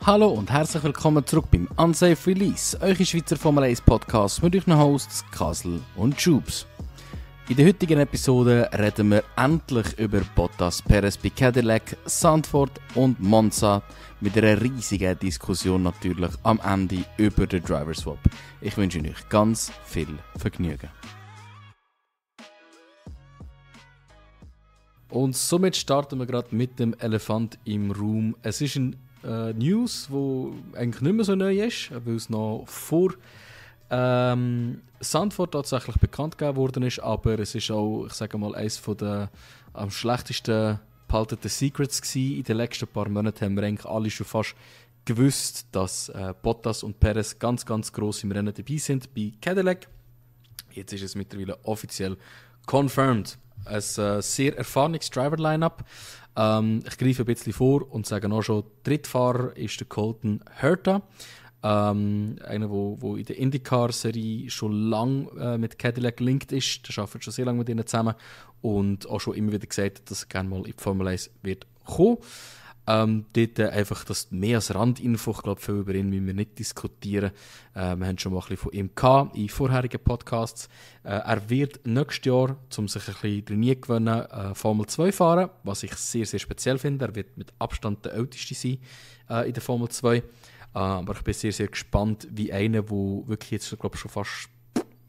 Hallo und herzlich willkommen zurück beim Unsafe Release, eure Schweizer Formel 1 Podcast mit euren Hosts Kasel und Jubes. In der heutigen Episode reden wir endlich über Bottas, Perez bei Cadillac, Zandvoort und Monza mit einer riesigen Diskussion natürlich am Ende über den Driver Swap. Ich wünsche euch ganz viel Vergnügen. Und somit starten wir gerade mit dem Elefant im Raum. Es ist ein News, die eigentlich nicht mehr so neu ist, weil es noch vor Zandvoort tatsächlich bekannt gegeben worden ist, aber es ist auch, ich sage mal, eines der am schlechtesten behaltenen Secrets gewesen. In den letzten paar Monaten haben wir eigentlich alle schon fast gewusst, dass Bottas und Perez ganz, ganz gross im Rennen dabei sind bei Cadillac. Jetzt ist es mittlerweile offiziell confirmed. Ein sehr erfahrenes Driver-Line-Up. Ich greife ein bisschen vor und sage auch schon, Drittfahrer ist der Colton Herta. Einer, der in der IndyCar-Serie schon lange mit Cadillac gelinkt ist. Der arbeitet schon sehr lange mit ihnen zusammen und auch schon immer wieder gesagt hat, dass er gerne mal in die Formel 1 wird kommen. Dort einfach das mehr als Randinfo. Ich glaube, viel über ihn müssen wir nicht diskutieren. Wir haben schon mal ein bisschen von ihm gehabt in vorherigen Podcasts. Er wird nächstes Jahr, um sich ein bisschen trainieren zu gewinnen, Formel 2 fahren, was ich sehr, sehr speziell finde. Er wird mit Abstand der älteste sein in der Formel 2. Aber ich bin sehr, sehr gespannt, wie einer, der wirklich jetzt, glaube ich, schon fast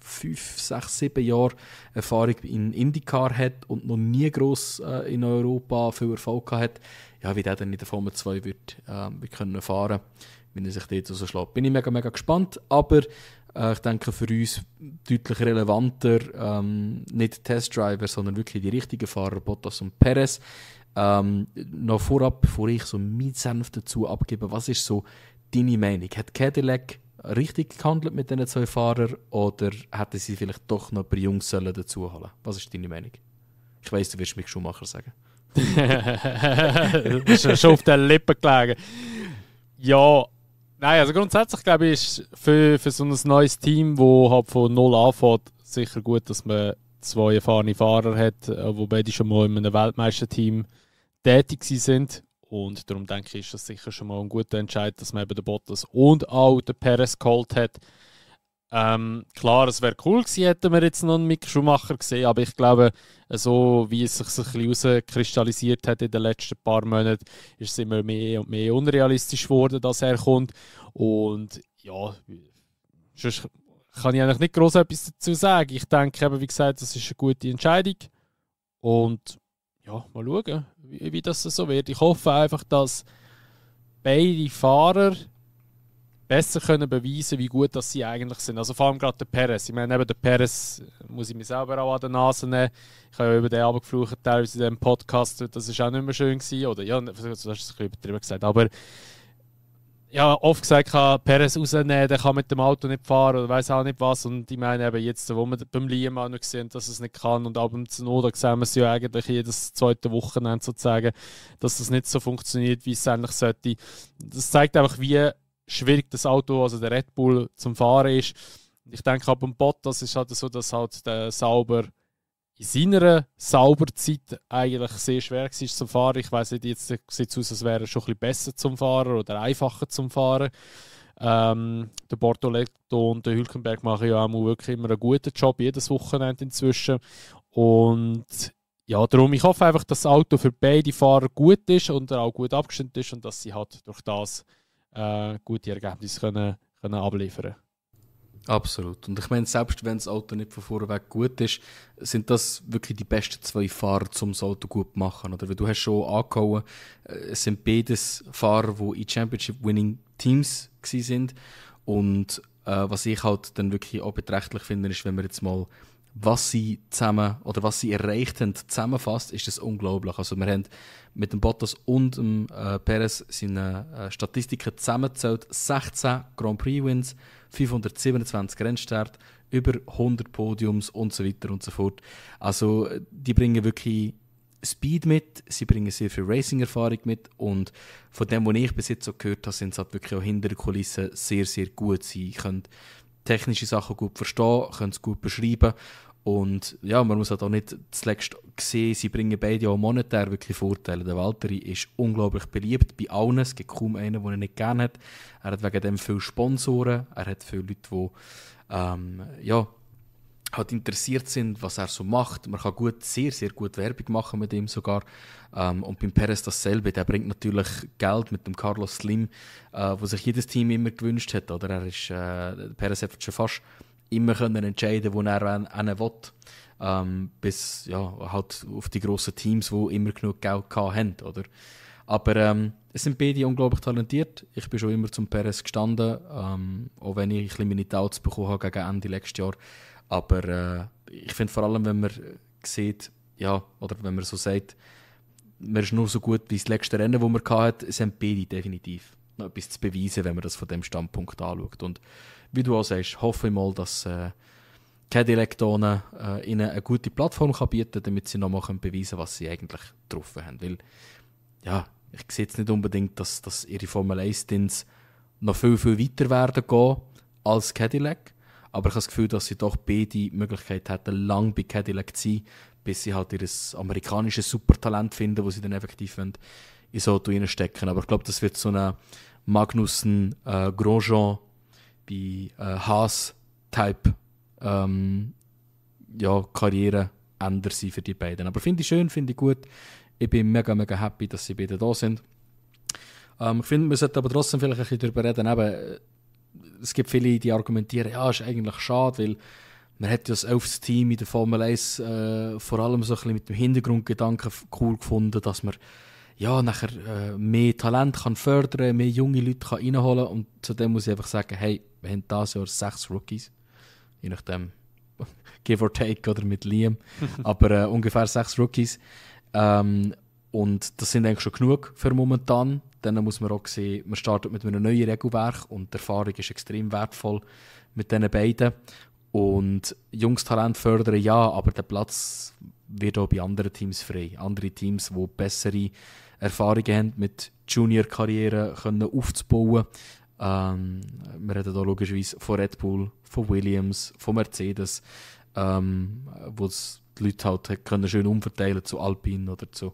5, 6, 7 Jahre Erfahrung in IndyCar hat und noch nie gross in Europa viel Erfolg hat, ja, wie der dann in der Formel 2 wird können fahren, wenn er sich dort so schlägt. Bin ich mega, mega gespannt, aber ich denke für uns deutlich relevanter, nicht Testdriver, sondern wirklich die richtigen Fahrer, Bottas und Perez. Noch vorab, bevor ich so meinen Senf dazu abgebe, was ist so deine Meinung? Hat Cadillac richtig gehandelt mit diesen 2 Fahrern oder hätten sie vielleicht doch noch ein paar Jungs dazu holen? Was ist deine Meinung? Ich weiss, du wirst mich Schumacher sagen. Das ist schon auf den Lippen gelegen. Ja, nein, also grundsätzlich glaube ich, ist für so ein neues Team, das halt von null anfängt, sicher gut, dass man 2 erfahrene Fahrer hat, die beide schon mal in einem Weltmeisterteam tätig sind. Und darum denke ich, ist das sicher schon mal ein guter Entscheid, dass man eben den Bottas und auch den Perez geholt hat. Klar, es wäre cool gewesen, hätten wir jetzt noch einen Mick Schumacher gesehen, aber ich glaube, so wie es sich ein bisschen herauskristallisiert hat in den letzten paar Monaten, ist es immer mehr und mehr unrealistisch geworden, dass er kommt. Und ja, sonst kann ich eigentlich nicht gross etwas dazu sagen. Ich denke eben, wie gesagt, das ist eine gute Entscheidung. Und ja, mal schauen, wie das so wird. Ich hoffe einfach, dass beide Fahrer besser können beweisen, wie gut dass sie eigentlich sind. Also vor allem gerade der Perez. Ich meine, eben der Perez muss ich mir selber auch an der Nase nehmen. Ich habe ja über den runtergeflucht, teilweise in diesem Podcast. Das war auch nicht mehr schön gewesen. Oder ja, das hast du ein bisschen übertrieben gesagt. Aber ja, oft gesagt, kann Perez rausnehmen, der kann mit dem Auto nicht fahren oder weiss auch nicht was. Und ich meine eben jetzt, wo wir beim Liam auch noch gesehen, dass es nicht kann und ab und zu Not sehen wir es ja eigentlich jedes zweite Wochenende sozusagen, dass das nicht so funktioniert, wie es eigentlich sollte. Das zeigt einfach, wie schwierig das Auto, also der Red Bull, zum Fahren ist. Ich denke, ab dem Bottas ist halt so, dass halt der Sauber in seiner Sauberzeit eigentlich sehr schwer war zum Fahren. Ich weiss nicht, jetzt sieht es aus, als wäre er schon ein bisschen besser zum Fahren oder einfacher zum Fahren. Der Bortoleto und der Hülkenberg machen ja auch wirklich immer einen guten Job, jedes Wochenende inzwischen. Und ja, darum, ich hoffe einfach, dass das Auto für beide Fahrer gut ist und auch gut abgestimmt ist und dass sie halt durch das gute Ergebnisse können abliefern können. Absolut. Und ich meine, selbst wenn das Auto nicht von vorweg gut ist, sind das wirklich die besten 2 Fahrer, um das Auto gut zu machen. Oder? Weil du hast schon angehauen, es sind beides Fahrer, die in Championship-Winning-Teams sind. Und was ich halt dann wirklich auch beträchtlich finde, ist, wenn wir jetzt mal was sie zusammen oder was sie erreicht haben, zusammenfasst, ist das unglaublich. Also wir haben mit dem Bottas und dem Perez seine Statistiken zusammengezählt. 16 Grand Prix Wins, 527 Rennstart, über 100 Podiums und so weiter und so fort. Also die bringen wirklich Speed mit, sie bringen sehr viel Racing-Erfahrung mit und von dem, was ich bis jetzt so gehört habe, sind sie halt wirklich auch hinter der Kulisse sehr, sehr gut. Sie können technische Sachen gut verstehen, können es gut beschreiben Und ja, man muss halt auch nicht zuletzt sehen, sie bringen beide auch monetär wirklich Vorteile. Der Valtteri ist unglaublich beliebt bei allen. Es gibt kaum einen, den er nicht gerne hat. Er hat wegen dem viele Sponsoren. Er hat viele Leute, die halt interessiert sind, was er so macht. Man kann sehr, sehr gut Werbung machen mit ihm sogar. Und beim Perez dasselbe. Der bringt natürlich Geld mit dem Carlos Slim, wo sich jedes Team immer gewünscht hat. Oder Perez hat schon fast immer können entscheiden, wo er einen will. Bis halt auf die grossen Teams, die immer genug Geld hatten. Oder? Aber es sind beide unglaublich talentiert. Ich bin schon immer zum Perez gestanden, auch wenn ich ein bisschen meine Doubts bekommen habe gegen Ende letztes Jahr. Aber ich finde vor allem, wenn man sieht, oder wenn man so sagt, man ist nur so gut wie das letzte Rennen, das man hatte, sind beide definitiv noch etwas zu beweisen, wenn man das von dem Standpunkt anschaut. Und wie du auch sagst, hoffe ich mal, dass Cadillac ihnen eine gute Plattform kann bieten kann, damit sie nochmal beweisen können, was sie eigentlich getroffen haben. Weil, ich sehe jetzt nicht unbedingt, dass ihre Formel 1-Stints noch viel, viel weiter werden gehen als Cadillac. Aber ich habe das Gefühl, dass sie doch beide die Möglichkeit hätten, lang bei Cadillac zu sein, bis sie halt ihr amerikanisches Supertalent finden, das sie dann effektiv in so Auto reinstecken. Aber ich glaube, das wird so eine Magnussen, Grosjean bei Haas-Type Karriere ändern sein für die beiden. Aber finde ich schön, finde ich gut. Ich bin mega, mega happy, dass sie beide da sind. Ich finde, wir sollten aber trotzdem vielleicht ein bisschen darüber reden. Eben, es gibt viele, die argumentieren, ist eigentlich schade, weil man hat ja das 11. Team in der Formel 1 vor allem so ein bisschen mit dem Hintergrundgedanken cool gefunden, dass man nachher mehr Talent kann fördern, mehr junge Leute kann reinholen kann. Und zu dem muss ich einfach sagen, hey, wir haben dieses Jahr 6 Rookies. Je nachdem, give or take oder mit Liam. Aber ungefähr 6 Rookies. Und das sind eigentlich schon genug für momentan. Dann muss man auch sehen, man startet mit einem neuen Regelwerk und die Erfahrung ist extrem wertvoll mit diesen beiden. Und Jungstalent fördern aber der Platz wird auch bei anderen Teams frei. Andere Teams, die bessere Erfahrungen haben, mit Junior-Karrieren aufzubauen. Wir reden hier logischerweise von Red Bull, von Williams, von Mercedes, wo die Leute halt können schön umverteilen zu Alpine oder zu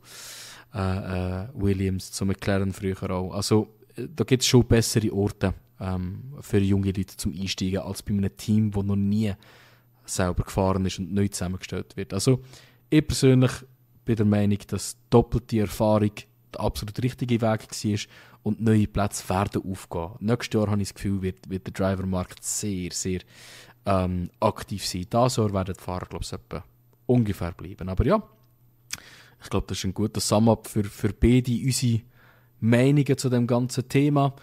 Williams, zu McLaren früher auch. Also da gibt es schon bessere Orte für junge Leute zum Einsteigen als bei einem Team, das noch nie selber gefahren ist und neu zusammengestellt wird. Also ich persönlich bin der Meinung, dass doppelte Erfahrung der absolut richtige Weg war und neue Plätze werden aufgehen. Nächstes Jahr habe ich das Gefühl, wird der Drivermarkt sehr, sehr aktiv sein. Dieses Jahr werden die Fahrer, glaube ich, etwa ungefähr bleiben. Aber ja, ich glaube, das ist ein guter Sum-Up für beide unsere Meinungen zu dem ganzen Thema.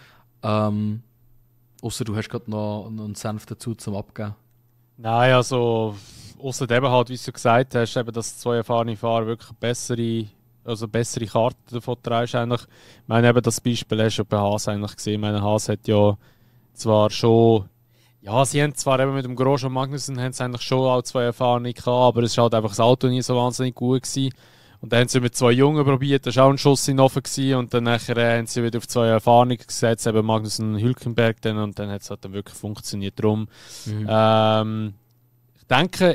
Ausser du hast gerade noch einen Senf dazu zum Abgeben. Nein, also ausser eben halt, wie du gesagt hast, eben, dass zwei erfahrene Fahrer wirklich bessere Karten davon tragen. Eigentlich. Ich meine, eben das Beispiel hast du bei Haas eigentlich gesehen. Ich meine, Haas hat ja zwar schon, sie haben zwar eben mit dem Grosjean und Magnussen haben sie eigentlich schon auch zwei Erfahrene gehabt, aber es war halt einfach das Auto nie so wahnsinnig gut gewesen. Und dann haben sie mit zwei Jungen probiert, das war auch ein Schuss in den Ofen gewesen. Und dann nachher haben sie wieder auf zwei Erfahrene gesetzt, eben Magnussen und Hülkenberg dann, und dann hat es halt dann wirklich funktioniert. Darum,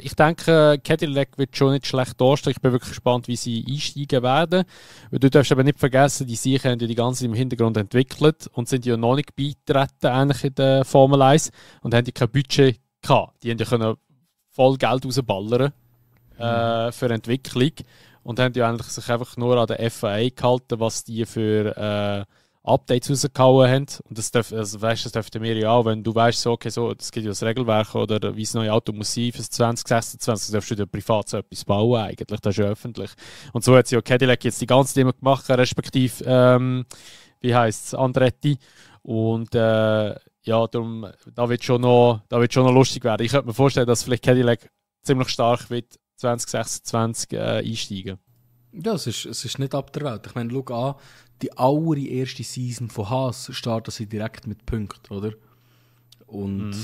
ich denke, Cadillac wird schon nicht schlecht dastehen. Ich bin wirklich gespannt, wie sie einsteigen werden. Weil du darfst aber nicht vergessen, die Sicher haben ja die ganze Zeit im Hintergrund entwickelt und sind ja noch nicht beitreten eigentlich in der Formel 1 und haben ja kein Budget gehabt. Die haben ja können voll Geld rausballern für Entwicklung und haben ja eigentlich sich einfach nur an der FIA gehalten, was die für Updates rausgehauen haben. Und das dürften wir ja auch, wenn du weißt, es gibt ja das Regelwerk oder wie das neue Auto muss sein für 2026, darfst du dir privat so etwas bauen eigentlich, das ist ja öffentlich. Und so hat ja Cadillac jetzt die ganze Thema gemacht, respektive, wie heisst es, Andretti. Und darum, da wird schon noch lustig werden. Ich könnte mir vorstellen, dass vielleicht Cadillac ziemlich stark wird 2026 einsteigen. Ja, es ist nicht ab der Welt. Ich meine, schau an, die allererste Season von Haas starten sie direkt mit Punkten, oder? Und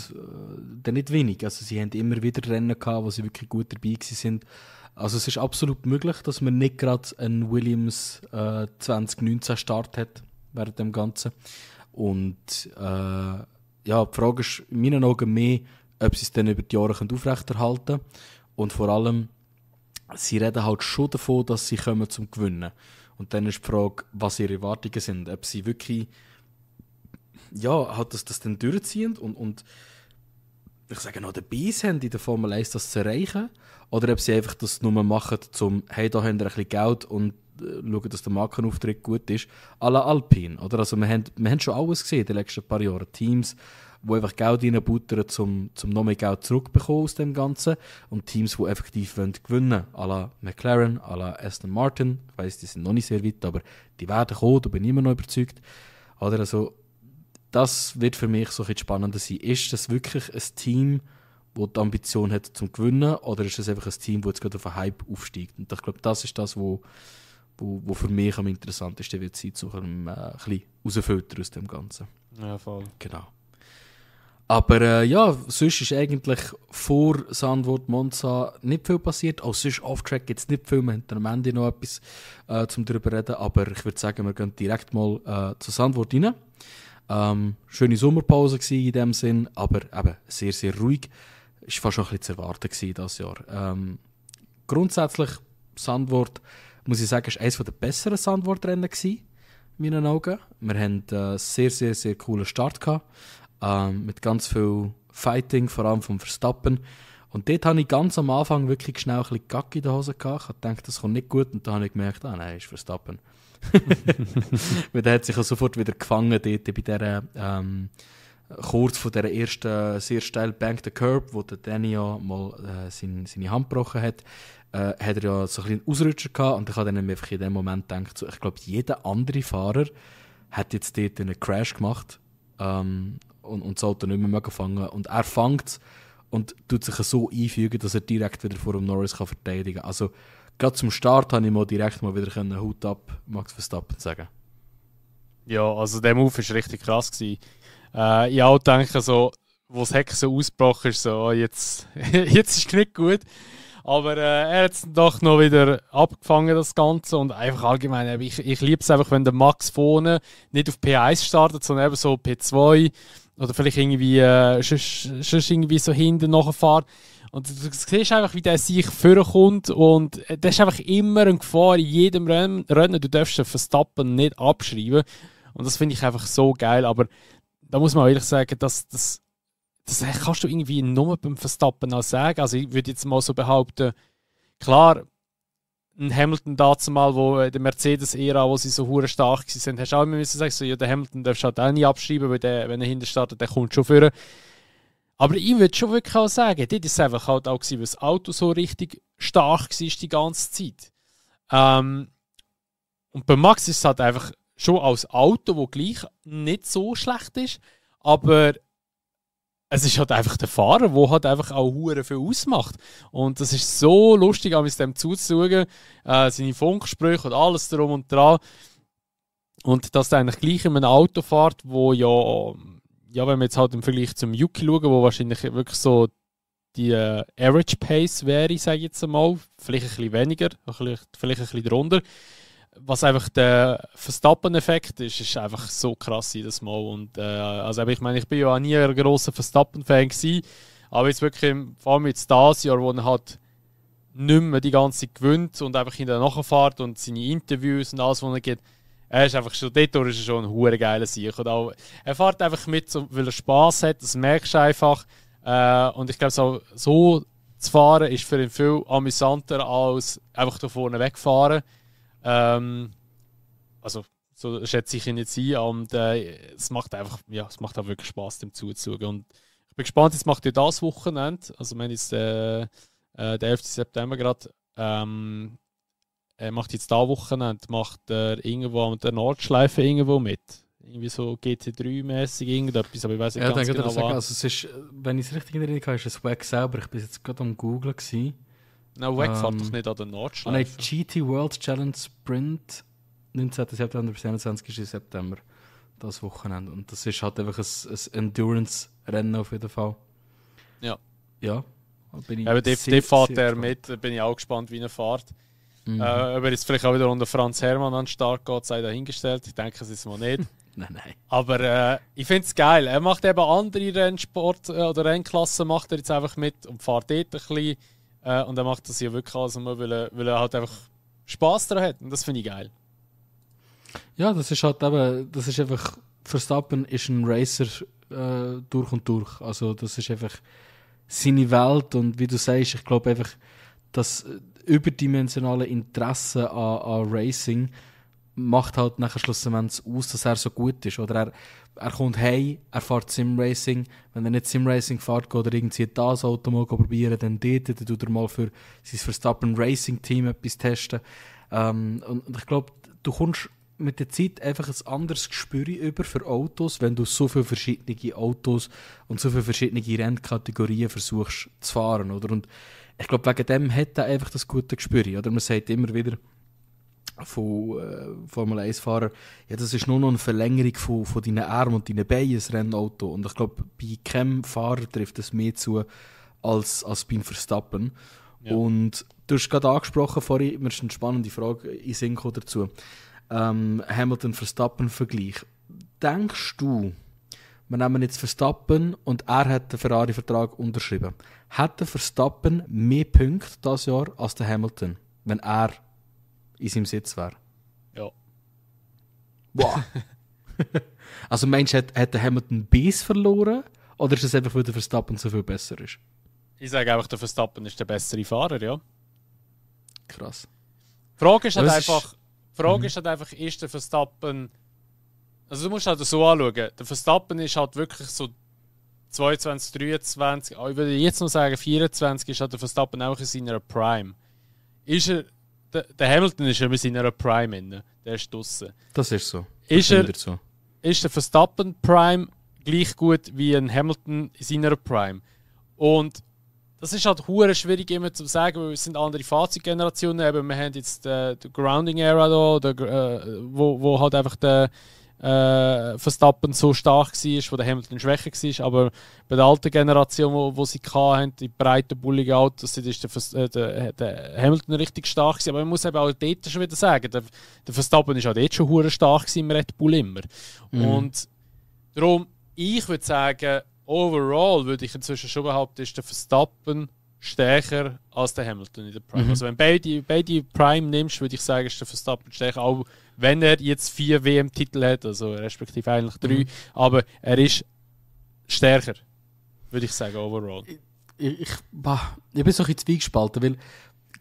dann nicht wenig. Also sie haben immer wieder Rennen gehabt, wo sie wirklich gut dabei sind. Also es ist absolut möglich, dass man nicht gerade einen Williams 2019 Start hat während dem Ganzen. Und die Frage ist in meinen Augen mehr, ob sie es dann über die Jahre aufrechterhalten können. Und vor allem, sie reden halt schon davon, dass sie kommen zum Gewinnen. Und dann ist die Frage, was ihre Erwartungen sind. Ob sie wirklich, ja, halt das dann durchziehen und ich sage noch, den Biss haben in der Formel 1 das zu erreichen. Oder ob sie einfach das nur machen, um, hey, da haben wir ein bisschen Geld und schauen, dass der Markenauftritt gut ist. À la Alpine, oder? Also wir haben schon alles gesehen in den letzten paar Jahren. Teams, die einfach Geld reinbuttern, um noch mehr Geld zurückzubekommen aus dem Ganzen. Und Teams, die effektiv gewinnen wollen. À la McLaren, à la Aston Martin. Ich weiss, die sind noch nicht sehr weit, aber die werden kommen, da bin ich immer noch überzeugt. Oder also, das wird für mich so ein bisschen spannender sein. Ist das wirklich ein Team, das die Ambition hat zum Gewinnen, oder ist es einfach ein Team, das jetzt gerade auf einen Hype aufsteigt? Und ich glaube, das ist das, wo für mich am interessantesten wird sein, so ein bisschen rausfiltern aus dem Ganzen. Ja, voll. Genau. Aber ja, sonst ist eigentlich vor Zandvoort Monza nicht viel passiert. Auch sonst Off-Track gibt es nicht viel. Wir haben am Ende noch etwas zum darüber reden. Aber ich würde sagen, wir gehen direkt mal zu Zandvoort rein. Schöne Sommerpause gewesen in dem Sinn, aber eben sehr, sehr ruhig. Es war fast schon ein bisschen zu erwarten gewesen dieses Jahr. Grundsätzlich, Zandvoort, muss ich sagen, ist eines der besseren Zandvoort-Rennen gewesen, in meinen Augen. Wir hatten einen sehr, sehr, sehr coolen Start gehabt, mit ganz viel Fighting, vor allem vom Verstappen. Und dort hatte ich ganz am Anfang wirklich schnell ein bisschen Gacki in der Hose gehabt. Ich habe gedacht, das kommt nicht gut. Und dann habe ich gemerkt, nein, ist Verstappen. Weil der hat sich auch sofort wieder gefangen dort bei dieser, kurz vor dieser ersten sehr steil bankten Curb, wo der Danny ja mal seine Hand gebrochen hat, hat er ja so ein bisschen einen Ausrutscher gehabt. Und ich habe dann einfach in dem Moment gedacht, so, ich glaube, jeder andere Fahrer hat jetzt dort einen Crash gemacht und sollte nicht mehr fangen. Und er fängt es und tut sich so einfügen, dass er direkt wieder vor dem Norris kann verteidigen kann. Also, gerade zum Start habe ich mal direkt mal wieder Hut ab Max Verstappen sagen. Ja, also der Move war richtig krass gewesen. Ich auch denke so, wo das Heck so ausgebrochen ist, so, jetzt ist es nicht gut. Aber er hat es doch noch wieder abgefangen, das Ganze. Und einfach allgemein, ich liebe es einfach, wenn der Max vorne nicht auf P1 startet, sondern eben so P2 oder vielleicht irgendwie, sonst irgendwie so hinten nachfährt. Und du siehst einfach, wie der sich vorkommt. Und das ist einfach immer eine Gefahr in jedem Rennen. Du darfst den Verstappen nicht abschreiben. Und das finde ich einfach so geil. Aber da muss man auch ehrlich sagen, das kannst du irgendwie nur beim Verstappen auch sagen. Also ich würde jetzt mal so behaupten, klar, ein Hamilton dazu mal, wo der Mercedes-Ära, wo sie so hure stark waren, hast du auch immer müssen sagen, so, ja, der Hamilton darfst du halt auch nicht abschreiben, weil der, wenn er hinten startet, der kommt schon vor. Aber ich würde schon wirklich auch sagen, das ist einfach halt auch gewesen, weil das Auto so richtig stark war die ganze Zeit. Und bei Max ist es halt einfach schon als Auto, das gleich nicht so schlecht ist, aber es ist halt einfach der Fahrer, der halt einfach auch hure viel ausmacht. Und das ist so lustig, mit dem zuzuschauen. Seine Funksprüche und alles drum und dran. Und dass er eigentlich gleich in einem Auto fährt, wo ja, wenn wir jetzt halt im Vergleich zum Yuki schauen, wo wahrscheinlich wirklich so die Average Pace wäre, sage ich jetzt einmal. Vielleicht ein bisschen weniger, vielleicht ein bisschen drunter. Was einfach der Verstappen-Effekt ist einfach so krass jedes Mal. Und, also ich meine, ich bin ja auch nie ein grosser Verstappen-Fan gewesen, aber jetzt wirklich, vor allem jetzt dieses Jahr, wo er halt nicht mehr die ganze Zeit gewinnt und einfach hinterher nachfährt und seine Interviews und alles, was er gibt, er ist einfach schon, dort ist er schon ein hure geiler Sieg. Er fährt einfach mit, weil er Spass hat, das merkst du einfach. Und ich glaube, so zu fahren ist für ihn viel amüsanter als einfach da vorne wegfahren. Also, so schätze ich ihn jetzt ein. Und es macht einfach, ja, es macht auch wirklich Spass, dem zuzuschauen. Und ich bin gespannt, jetzt macht er das Wochenende. Also, wir haben jetzt den 11. September gerade. Er macht jetzt da Wochenende, macht er irgendwo an der Nordschleife irgendwo mit. Irgendwie so GT3-mäßig irgendetwas, aber ich weiß nicht ganz genau was. Also es ist, wenn ich es richtig in Erinnerung habe, ist es WEC selber. Ich bin jetzt gerade am Googlen gewesen. Nein, WEC fährt doch nicht an der Nordschleife. Nein, GT World Challenge Sprint 19. September bis 21. September. Das Wochenende. Und das ist halt einfach ein Endurance-Rennen auf jeden Fall. Ja. Ja. Aber der fährt er mit, da bin ich auch gespannt, wie er fährt. Ob er jetzt vielleicht auch wieder unter Franz Herrmann an den Start geht, sei dahingestellt. Ich denke, es ist mal nicht. Nein. Aber ich finde es geil. Er macht eben andere Rennsport oder Rennklassen macht er jetzt einfach mit und fährt dort ein bisschen. Und er macht das ja wirklich alles, weil er halt einfach Spass daran hat. Und das finde ich geil. Ja, das ist halt eben, das ist einfach, Verstappen ist ein Racer durch und durch. Also das ist einfach seine Welt und wie du sagst, ich glaube einfach, das überdimensionale Interesse an Racing macht halt nachher schlussendlich aus, dass er so gut ist. Oder er kommt heim, er fährt Simracing. Wenn er nicht Simracing fährt, geht er irgendwie das Auto mal probieren, dann dort, dann tut er mal für sein Verstappen Racing Team etwas testen. Und ich glaube, du kommst mit der Zeit einfach ein anderes Gespür über für Autos, wenn du so viele verschiedene Autos und so viele verschiedene Rennkategorien versuchst zu fahren. Oder? Und ich glaube, wegen dem hat er einfach das gute Gespür. Oder? Man sagt immer wieder von Formel 1-Fahrern, ja, das ist nur noch eine Verlängerung von deinen Armen und deinen Beinen, ein Rennauto. Und ich glaube, bei keinem Fahrer trifft das mehr zu als beim Verstappen. Ja. Und du hast gerade angesprochen vorhin, mir ist eine spannende Frage in Sinn dazu. Hamilton-Verstappen-Vergleich. Denkst du, wir nehmen jetzt Verstappen und er hat den Ferrari-Vertrag unterschrieben. Hat der Verstappen mehr Punkte dieses Jahr als der Hamilton, wenn er in seinem Sitz wäre? Ja. Wow. Also meinst du, hat der Hamilton Biss verloren oder ist es einfach, weil der Verstappen so viel besser ist? Ich sage einfach, der Verstappen ist der bessere Fahrer, ja. Krass. Die Frage ist halt einfach, ist der Verstappen... Also du musst halt so anschauen, der Verstappen ist halt wirklich so 22, 23, ich würde jetzt noch sagen 24 ist halt der Verstappen auch in seiner Prime. Ist er... Der Hamilton ist ja in seiner Prime inne, der ist draussen. Das ist so. Ist der Verstappen Prime gleich gut wie ein Hamilton in seiner Prime? Und das ist halt hure schwierig immer zu sagen, weil es sind andere Fahrzeuggenerationen. Eben, wir haben jetzt die Grounding Era da, wo halt einfach der Verstappen so stark war, wo der Hamilton schwächer war. Aber bei der alten Generation, wo sie hatten, die breiten, bulligen Autos, ist der Hamilton richtig stark gewesen. Aber man muss eben auch dort schon wieder sagen, der Verstappen ist auch dort schon hure stark gewesen im Red Bull immer. Und darum, ich würde sagen, overall würde ich inzwischen schon behaupten, ist der Verstappen stärker als der Hamilton in der Prime. Also wenn beide Prime nimmst, würde ich sagen, ist der Verstappen stärker, auch wenn er jetzt 4 WM-Titel hat, also respektive eigentlich 3, aber er ist stärker, würde ich sagen, overall. Ich bin so ein bisschen zwiegespalten, weil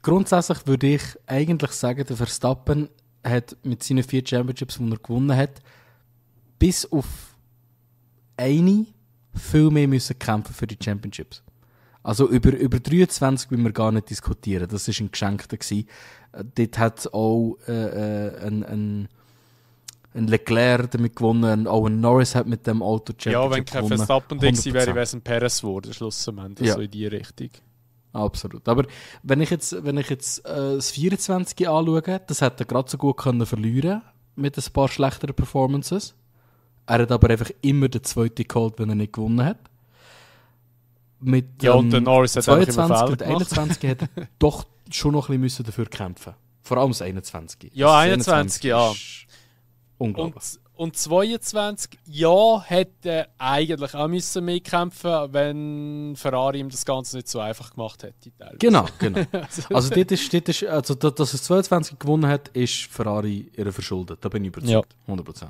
grundsätzlich würde ich eigentlich sagen, der Verstappen hat mit seinen 4 Championships, die er gewonnen hat, bis auf eine viel mehr müssen kämpfen für die Championships. Also über 23 will wir gar nicht diskutieren. Das war ein Geschenkter. Dort hat auch ein Leclerc damit gewonnen, auch ein Norris hat mit dem Auto Championship gewonnen. Ja, wenn kein Verstappen gewesen wäre, wäre es ein Perez geworden, schlussendlich, ja. So in die Richtung. Absolut. Aber wenn ich jetzt das 24 anschaue, das hätte er gerade so gut können verlieren mit ein paar schlechteren Performances. Er hat aber einfach immer den zweiten geholt, wenn er nicht gewonnen hat. Mit und der Norris hat 22 und 21 hat er doch schon noch ein bisschen dafür kämpfen. Vor allem das 21. Ja, 21, ja. Unglaublich. Und 22, ja, hätte eigentlich auch müssen mehr kämpfen, wenn Ferrari ihm das Ganze nicht so einfach gemacht hätte. Genau. Also dass er 22 gewonnen hat, ist Ferrari ihr verschuldet. Da bin ich überzeugt. Ja. 100%.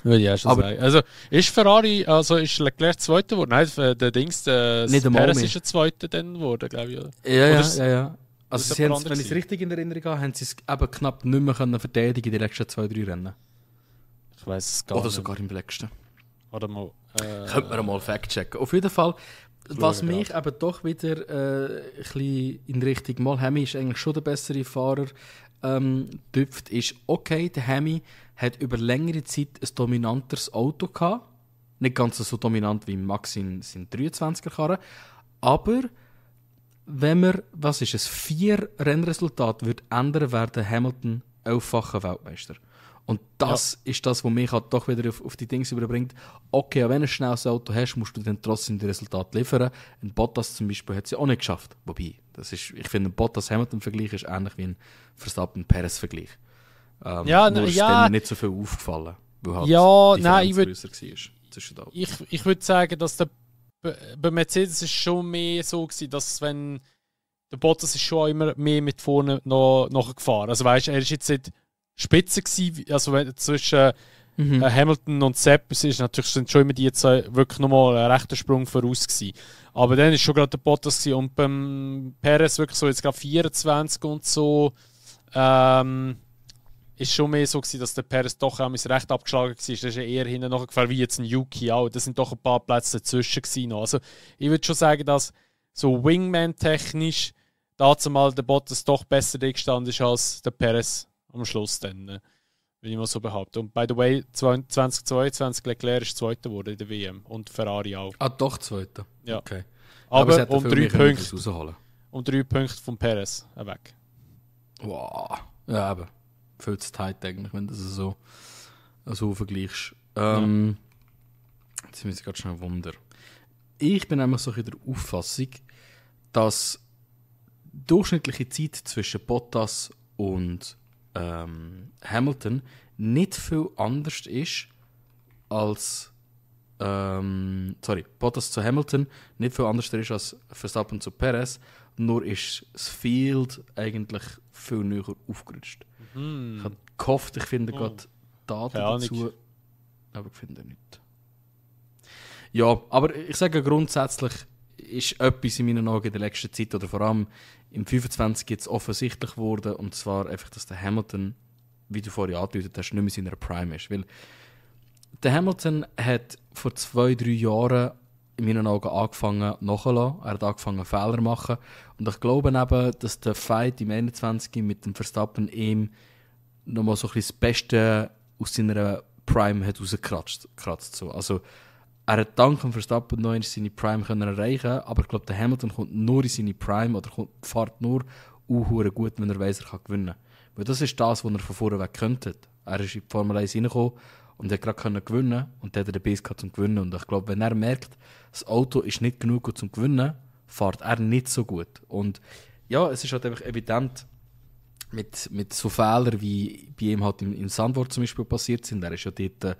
Würde ich auch schon sagen. Also ist Ferrari, also ist Leclerc Zweiter geworden? Nein, der Dings, der Perez ist der Zweite dann geworden, glaube ich. Oder? Ja. Also sie wenn ich es richtig in Erinnerung habe, haben sie es eben knapp nicht mehr können verteidigen in den letzten 2-3 Rennen. Ich weiss es gar nicht. Oder sogar im letzten. Oder mal. Könnte man mal fact-checken. Auf jeden Fall, was mich eben doch wieder ein bisschen in Richtung mal Hemi ist eigentlich schon der bessere Fahrer tüpft, ist okay, der Hemi hat über längere Zeit ein dominanteres Auto gehabt. Nicht ganz so dominant wie Max in 23er-Karren. Aber wenn wir, 4 Rennresultate wird ändern, wäre der Hamilton 11-facher Weltmeister. Und das ist das, was mich halt doch wieder auf die Dinge überbringt. Okay, wenn du ein schnelles Auto hast, musst du dann trotzdem die Resultate liefern. Ein Bottas zum Beispiel hat es ja auch nicht geschafft. Wobei, ich finde, ein Bottas-Hamilton-Vergleich ist ähnlich wie ein Verstappen-Perez-Vergleich. Nur ist denen nicht so viel aufgefallen, weil halt ich würde sagen, dass bei Mercedes ist schon mehr so gewesen, dass wenn der Bottas ist schon immer mehr mit vorne noch gefahren. Also weißt, er ist jetzt nicht Spitze gewesen, also zwischen Hamilton und Sepp sind schon immer die zwei wirklich nochmal einen rechten Sprung voraus gewesen. Aber dann ist schon gerade der Bottas gewesen. Und beim Perez wirklich so jetzt gerade 24 und so ist schon mehr so gewesen, dass der Perez doch auch recht abgeschlagen war. Das ist ja eher hinten nachgefallen wie jetzt ein Yuki auch. Das sind doch ein paar Plätze dazwischen gewesen noch. Also ich würde schon sagen, dass so Wingman-technisch dazu mal der Bottas doch besser gestanden ist als der Perez am Schluss dann, will ich mal so behaupten. Und by the way, 2022 Leclerc ist Zweiter geworden in der WM und Ferrari auch. Ah, doch Zweiter? Ja. Okay. Aber um 3 Punkte. Um 3 Punkte vom Perez weg. Wow. Ja, eben. Viel zu tight eigentlich, wenn du das so vergleichst. Jetzt muss ich gerade schnell wundern. Ich bin einfach so in der Auffassung, dass die durchschnittliche Zeit zwischen Bottas und Hamilton nicht viel anders ist als Bottas zu Hamilton nicht viel anders ist als Verstappen zu Perez, nur ist das Field eigentlich viel näher aufgerutscht. Ich habe gehofft, ich finde gerade Daten dazu, aber ich finde nicht. Ja, aber ich sage grundsätzlich ist etwas in meinen Augen in der letzten Zeit oder vor allem im 25 jetzt offensichtlich geworden, und zwar einfach, dass der Hamilton, wie du vorhin angedeutet hast, nicht mehr in seiner Prime ist. Weil der Hamilton hat vor 2-3 Jahren in meinen Augen angefangen nachzulassen. Er hat angefangen Fehler zu machen. Und ich glaube eben, dass der Fight im 21 mit dem Verstappen ihm nochmal so ein bisschen das Beste aus seiner Prime hat rausgekratzt. So. Also, er hat dank dem Verstappen noch in seine Prime können erreichen, aber ich glaube, der Hamilton kommt nur in seine Prime oder fährt nur gut, wenn er weiss, er kann gewinnen. Weil das ist das, was er von vorne weg könnte. Er ist in die Formel 1 reingekommen und hat gerade gewinnen und dann hat er den Base gehabt zum Gewinnen. Und ich glaube, wenn er merkt, das Auto ist nicht genug gut zum Gewinnen, fährt er nicht so gut. Und ja, es ist halt einfach evident, mit so Fehlern, wie bei ihm halt im Sandwort zum Beispiel passiert sind. Er ist ja dort,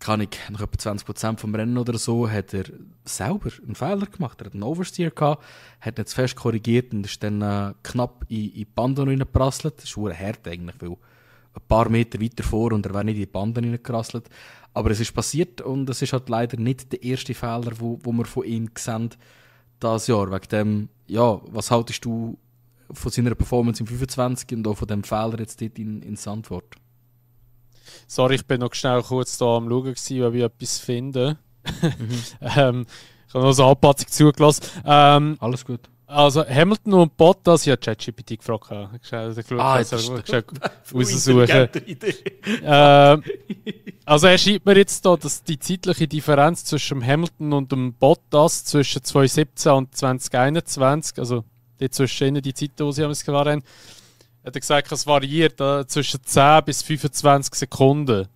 nach etwa 20% vom Rennen oder so, hat er selber einen Fehler gemacht. Er hat einen Oversteer gehabt, hat nicht zu fest korrigiert und ist dann knapp in die Bande reingeprasselt. Das ist verdammt hart eigentlich, weil ein paar Meter weiter vor und er wäre nicht in die Bande reingeprasselt. Aber es ist passiert und es ist halt leider nicht der erste Fehler, wo wir von ihm sehen dieses Jahr. Wegen dem, ja, was haltest du von seiner Performance im 25 und auch von dem Fehler jetzt dort in Sandford? Sorry, ich bin noch schnell kurz da am Schauen gewesen, ob ich etwas finde. Ich habe noch so eine Anpassung zugelassen. Alles gut. Also Hamilton und Bottas, ich habe ChatGPT gefragt. Also er schreibt mir jetzt da, dass die zeitliche Differenz zwischen Hamilton und dem Bottas zwischen 2017 und 2021, also die zwischen die Zeiten, die sie haben, hat er gesagt, es variiert zwischen 10 bis 25 Sekunden.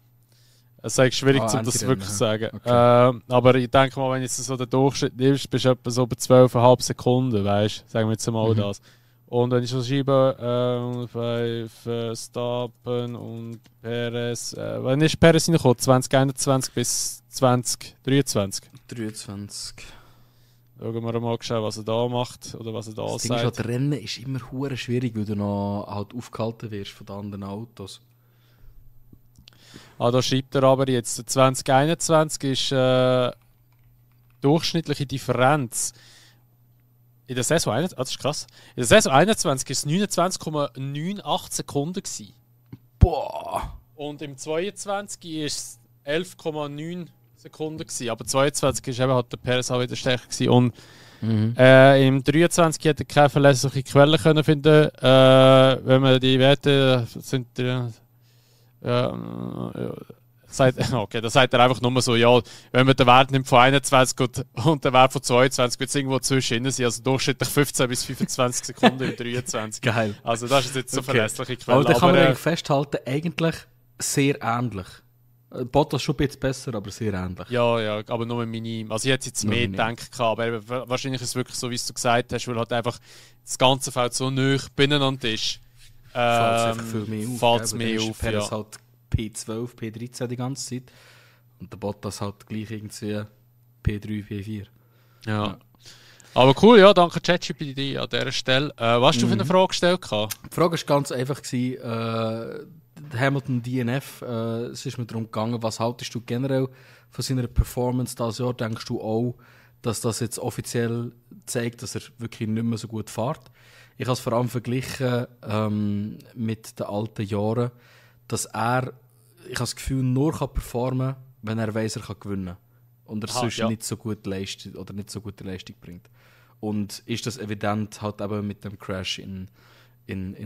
Es ist schwierig, um das wirklich zu sagen. Okay. Aber ich denke mal, wenn jetzt so der Durchschnitt nimmst, bist du etwa so bei 12,5 Sekunden, weißt du? Sagen wir jetzt mal das. Und wenn ich so schreibe, bei Verstappen und Perez, wann ist Perez reingekommen? 2021 bis 2023? 23. Schauen wir mal, was er da macht oder was er da sagt. Das Rennen ist immer hure schwierig, weil du noch halt aufgehalten wirst von den anderen Autos. Da schreibt er aber jetzt, 2021 ist durchschnittliche Differenz. In der Saison 21, das ist krass. In der Saison 21 war es 29,98 Sekunden gewesen. Boah! Und im 22 war es 11,9 Sekunden gewesen. Aber 22 ist eben halt der Perez auch wieder stärker gewesen. Und im 23 hätte er keine verlässliche Quelle können finden. Wenn man die Werte sind, okay, da sagt er einfach nur so, ja, wenn man den Wert nimmt von 21 und den Wert von 22, wird es irgendwo zwischen sein, also durchschnittlich 15 bis 25 Sekunden im 23. Geil. Also das ist jetzt so verlässliche Quelle. Aber da kann man eigentlich festhalten, eigentlich sehr ähnlich. Bottas schon ein bisschen besser, aber sehr ähnlich. Ja, aber nur minim. Also ich hätte jetzt mehr gedacht, aber wahrscheinlich ist es wirklich so, wie du gesagt hast, weil halt einfach das ganze Feld so nah beieinander ist. Fällt es viel mehr auf. Fällt mehr auf, Perez halt P12, P13 die ganze Zeit. Und der Bottas halt gleich irgendwie P3, P4. Ja. Aber cool, ja, danke ChatGPT an dieser Stelle. Was hast du für eine Frage gestellt? Die Frage war ganz einfach. Hamilton DNF, es ist mir darum gegangen, was haltest du generell von seiner Performance dieses Jahr? Denkst du auch, dass das jetzt offiziell zeigt, dass er wirklich nicht mehr so gut fährt? Ich habe es vor allem verglichen mit den alten Jahren, dass ich habe das Gefühl, nur performen kann, wenn er weiss, er kann gewinnen. Und er sonst nicht so gut leistet oder nicht so gute Leistung bringt. Und ist das evident halt eben mit dem Crash in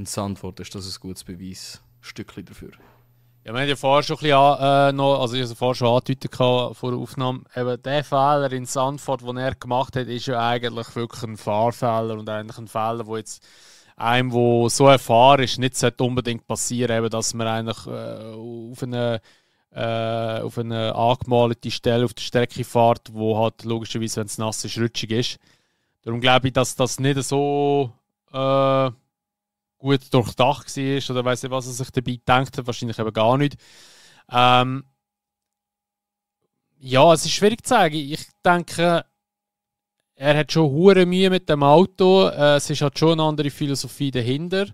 Zandvoort, ist das ein gutes Beweisstückchen dafür. Ja, wir haben ja vorher schon ein bisschen also ich habe vorher schon angedeutet vor der Aufnahme, eben der Fehler in Zandvoort, den er gemacht hat, ist ja eigentlich wirklich ein Fahrfehler und eigentlich ein Fehler, wo jetzt einem, der so erfahren ist, nicht unbedingt passieren sollte, dass man eigentlich auf eine angemalte Stelle auf der Strecke fährt, wo halt logischerweise, wenn es nass ist, rutschig ist. Darum glaube ich, dass das nicht so gut durchdacht war oder weiss nicht, was er sich dabei gedacht hat. Wahrscheinlich eben gar nicht. Ja, es ist schwierig zu sagen. Ich denke, er hat schon hure Mühe mit dem Auto. Es ist halt schon eine andere Philosophie dahinter.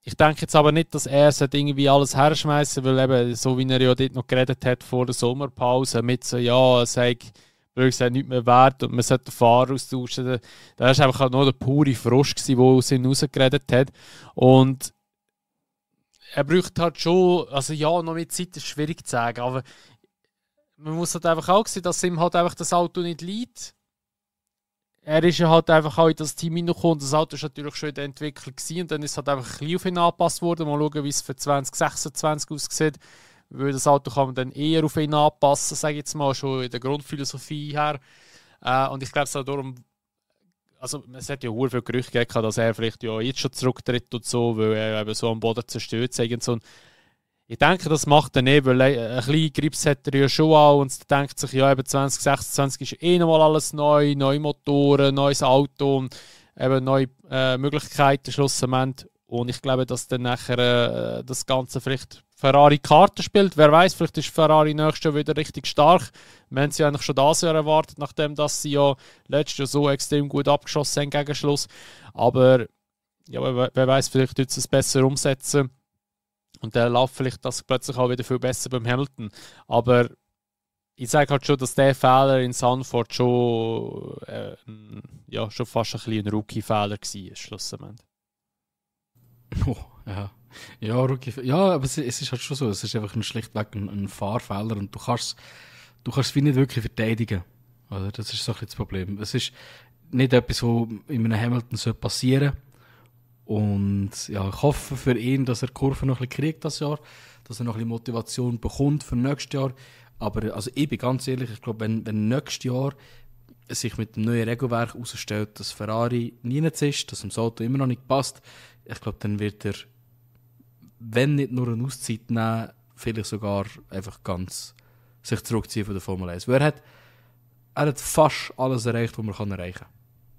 Ich denke jetzt aber nicht, dass er irgendwie alles herschmeißen, weil eben, so wie er ja dort noch geredet hat vor der Sommerpause, mit so, ja, es sei nichts mehr wert und man sollte den Fahrer austauschen. Da war einfach halt nur der pure Frosch, der aus ihm rausgeredet hat. Und er braucht halt schon, also ja, noch mit Zeit ist schwierig zu sagen, aber man muss halt einfach auch sehen, dass ihm halt einfach das Auto nicht liegt. Er ist ja halt einfach auch in das Team hineingekommen. Das Auto war natürlich schon in der Entwicklung und dann ist es halt einfach ein bisschen auf ihn angepasst worden. Mal schauen, wie es für 2026 aussieht. Weil das Auto kann man dann eher auf ihn anpassen, sage ich jetzt mal, schon in der Grundphilosophie her. Und ich glaube, es hat darum, also es hat ja sehr viele Gerüchte gegeben, dass er vielleicht ja jetzt schon zurücktritt und so, weil er eben so am Boden zerstört sei und so. Ich denke, das macht er nicht, weil ein bisschen Grips hat er ja schon auch und denkt sich, ja, eben 2026 ist nochmal alles neu, neue Motoren, neues Auto und eben neue Möglichkeiten schlussendlich. Und ich glaube, dass dann nachher das Ganze vielleicht Ferrari Karten spielt. Wer weiß, vielleicht ist Ferrari nächstes Jahr wieder richtig stark. Wir haben sie eigentlich schon dieses Jahr erwartet, nachdem dass sie ja letztes Jahr so extrem gut abgeschossen haben gegen Schluss. Aber ja, wer weiß, vielleicht wird es besser umsetzen. Und dann läuft vielleicht das plötzlich auch wieder viel besser beim Hamilton. Aber ich sage halt schon, dass der Fehler in Zandvoort schon, schon fast ein bisschen ein Rookie-Fehler war, schlussendlich. Oh, ja. Ja, Rookie, ja, aber es ist halt schon so, es ist einfach schlichtweg ein Fahrfehler und du kannst es wie nicht wirklich verteidigen. Oder? Das ist so ein bisschen das Problem. Es ist nicht etwas, was in einem Hamilton passieren soll. Und ja, ich hoffe für ihn, dass er die Kurve noch ein bisschen kriegt das Jahr, dass er noch ein bisschen Motivation bekommt für nächstes Jahr. Aber also ich bin ganz ehrlich, ich glaube, wenn nächstes Jahr sich mit dem neuen Regelwerk herausstellt, dass Ferrari nie ist, dass ihm das Auto immer noch nicht passt, ich glaube, dann wird er, wenn nicht nur eine Auszeit nehmen, vielleicht sogar einfach ganz sich zurückziehen von der Formel 1. Weil er hat fast alles erreicht, was man erreichen kann.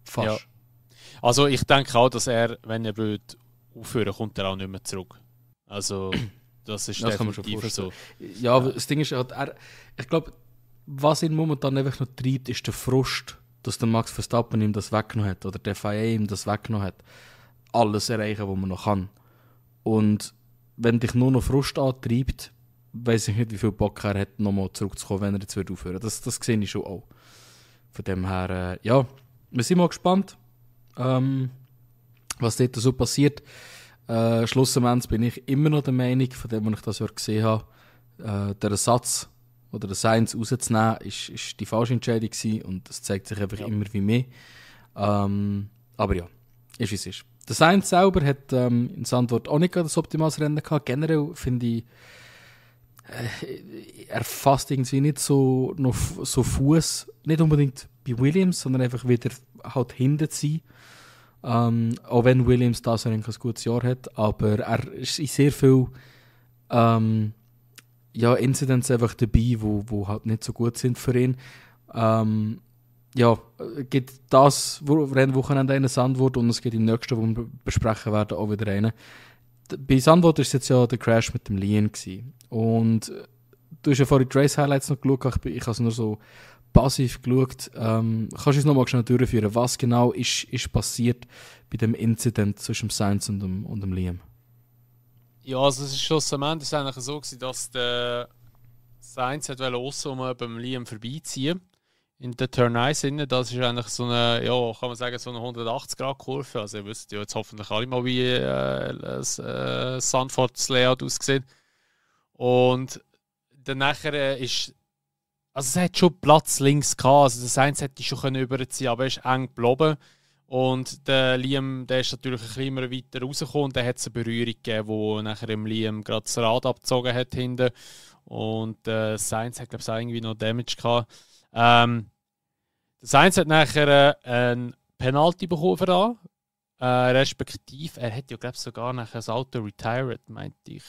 Fast. Ja. Also ich denke auch, dass er, wenn er aufhören will, kommt er auch nicht mehr zurück. Also das ist definitiv so. Ja, aber das Ding ist halt, ich glaube, was ihn momentan einfach noch treibt, ist der Frust, dass der Max Verstappen ihm das weggenommen hat oder der FIA ihm das weggenommen hat. Alles erreichen, was man noch kann. Und wenn dich nur noch Frust antreibt, weiss ich nicht, wie viel Bock er hat, nochmal zurückzukommen, wenn er jetzt aufhören würde. Das sehe ich schon auch. Von dem her, ja, wir sind mal gespannt, was dort so passiert. Schlussendlich bin ich immer noch der Meinung, von dem, was ich das Jahr gesehen habe, der Ersatz oder der Sainz rauszunehmen, ist die falsche Entscheidung gewesen und das zeigt sich einfach immer wie mehr. Aber ja, ist wie es ist. Der Sainz selber hat in Zandvoort auch nicht das optimales Rennen gehabt. Generell finde ich, er fasst irgendwie nicht so Fuß, nicht unbedingt bei Williams, sondern einfach wieder halt hinten zu sein. Auch wenn Williams das ein gutes Jahr hat, aber er ist in sehr viel Incidents einfach dabei, wo halt nicht so gut sind für ihn. Gibt das Rennwochenende in Zandvoort und es geht im nächsten, wo wir besprechen werden, auch wieder rein. Bei Zandvoort war es jetzt ja der Crash mit dem Lien gewesen. Und du hast ja vorhin die Race-Highlights noch geschaut, ich habe es nur so passiv geschaut. Kannst du uns noch mal schnell durchführen, was genau ist passiert bei dem Incident zwischen dem Sainz und dem Liam? Ja, also es ist schlussendlich eigentlich so gewesen, dass der Sainz wollte beim Liam vorbeiziehen in der Turn 1 hinten. Das ist eigentlich so eine, ja, kann man sagen, so eine 180-Grad-Kurve. Also ihr wisst ja jetzt hoffentlich alle mal, wie Zandvoorts Layout aussieht. Und dann nachher ist, also es hat schon Platz links gehabt, also der Sainz hätte schon überziehen können, aber er ist eng geblieben. Und der Liam, der ist natürlich ein bisschen immer weiter rausgekommen und dann hat es eine Berührung gegeben, wo nachher im Liam gerade das Rad abgezogen hat hinten. Und Sainz hat, glaube ich, auch irgendwie noch Damage gehabt. Der Sainz hat nachher ein Penalty bekommen für da. Respektive, er hat ja, glaube ich, sogar nachher das Auto retired, meinte ich.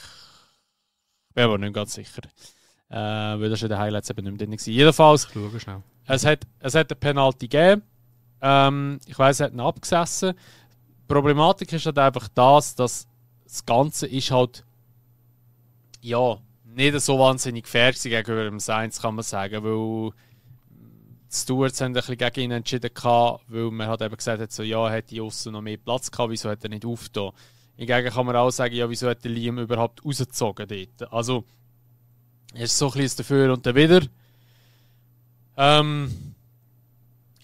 Bin aber nicht ganz sicher. Weil das in den Highlights eben nicht mehr drin war. Jedenfalls, es hat eine Penalty gegeben. Ich weiss, er hat ihn abgesessen. Die Problematik ist halt einfach dass das Ganze ist halt ja, nicht so wahnsinnig fair gegenüber dem Sainz, kann man sagen, weil die Stewards haben ein bisschen gegen ihn entschieden, weil man hat eben gesagt hat, so, ja, hätte aussen noch mehr Platz gehabt, wieso hat er nicht aufgetan? Hingegen kann man auch sagen, ja, wieso hat der Liam überhaupt rausgezogen dort? Also, es ist so ein bisschen dafür und dawider.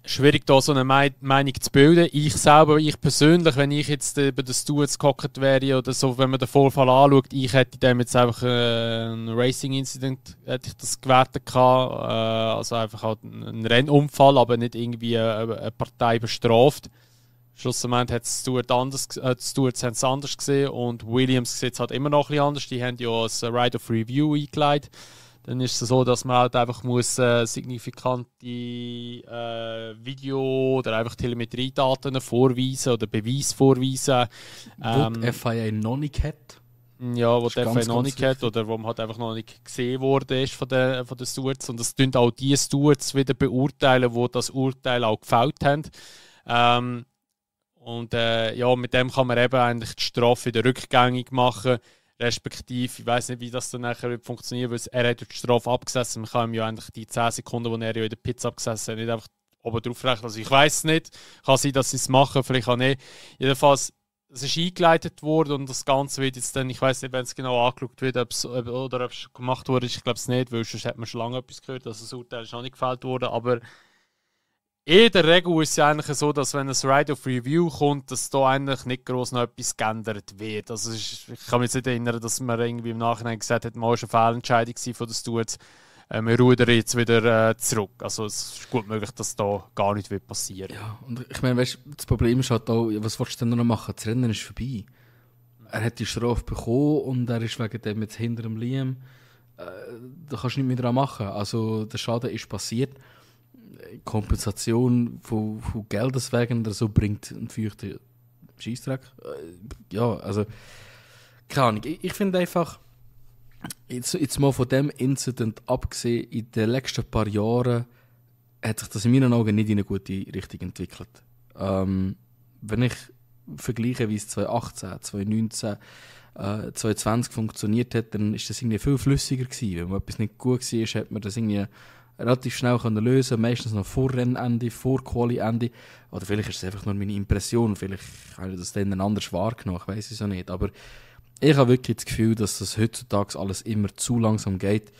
Schwierig, da so eine Meinung zu bilden. Ich persönlich, wenn ich jetzt bei den Stewards gehockt wäre oder so, wenn man den Vorfall anschaut, ich hätte dem jetzt einfach ein Racing-Incident hätte ich das gewertet gehabt. Also einfach halt ein Rennunfall, aber nicht irgendwie eine Partei bestraft. Schlussendlich hat die Stewards haben es anders gesehen und Williams sieht es halt immer noch ein bisschen anders. Die haben ja das Right of Review eingeleitet. Dann ist es so, dass man halt einfach muss signifikante Video- oder einfach Telemetriedaten vorweisen oder Beweis vorweisen. Wo die FIA noch nicht hat. Ja, wo die FIA noch nicht hat oder wo man halt einfach noch nicht gesehen worden ist von den Stewards. Und das tun auch die Stewards wieder beurteilen, die das Urteil auch gefällt haben. Ja, mit dem kann man eben eigentlich die Strafe wieder rückgängig machen. Respektive, ich weiß nicht, wie das dann nachher funktioniert, weil er hat die Strafe abgesessen. Man kann ihm ja eigentlich die 10 Sekunden, die er ja in der Pizza abgesessen hat, nicht einfach oben drauf rechnen. Also ich weiß es nicht. Kann sein, dass sie es machen, vielleicht auch nicht. Jedenfalls, es ist eingeleitet worden und das Ganze wird jetzt dann, ich weiß nicht, wenn es genau angeschaut wird, ob es gemacht wurde, ich glaube es nicht, weil sonst hat man schon lange etwas gehört, dass das Urteil ist noch nicht gefällt wurde, aber in der Regel ist es ja eigentlich so, dass wenn ein Right of Review kommt, dass da eigentlich nicht gross noch etwas geändert wird. Also ich kann mich nicht erinnern, dass man irgendwie im Nachhinein gesagt hat, mal ist eine Fehlentscheidung von den Stewards. Wir rudern jetzt wieder zurück. Also es ist gut möglich, dass da gar nichts passieren wird. Ja, und ich meine, weißt, das Problem ist halt auch, was willst du denn noch machen? Das Rennen ist vorbei. Er hat die Strafe bekommen und er ist wegen dem jetzt hinter dem Liam. Da kannst du nicht mehr dran machen. Also der Schaden ist passiert. Kompensation von Geldes wegen oder so bringt einen feuchten Scheissdreck. Ja, also keine Ahnung. Ich finde einfach, jetzt mal von dem Incident abgesehen, in den letzten paar Jahren hat sich das in meinen Augen nicht in eine gute Richtung entwickelt. Wenn ich vergleiche, wie es 2018, 2019, 2020 funktioniert hat, dann ist das irgendwie viel flüssiger gewesen. Wenn man etwas nicht gut war, hat man das irgendwie relativ schnell können lösen, meistens noch vor Rennende, vor Quali-Ende. Oder vielleicht ist es einfach nur meine Impression, vielleicht habe ich das dann anders wahrgenommen, ich weiss es auch nicht. Aber ich habe wirklich das Gefühl, dass das heutzutage alles immer zu langsam geht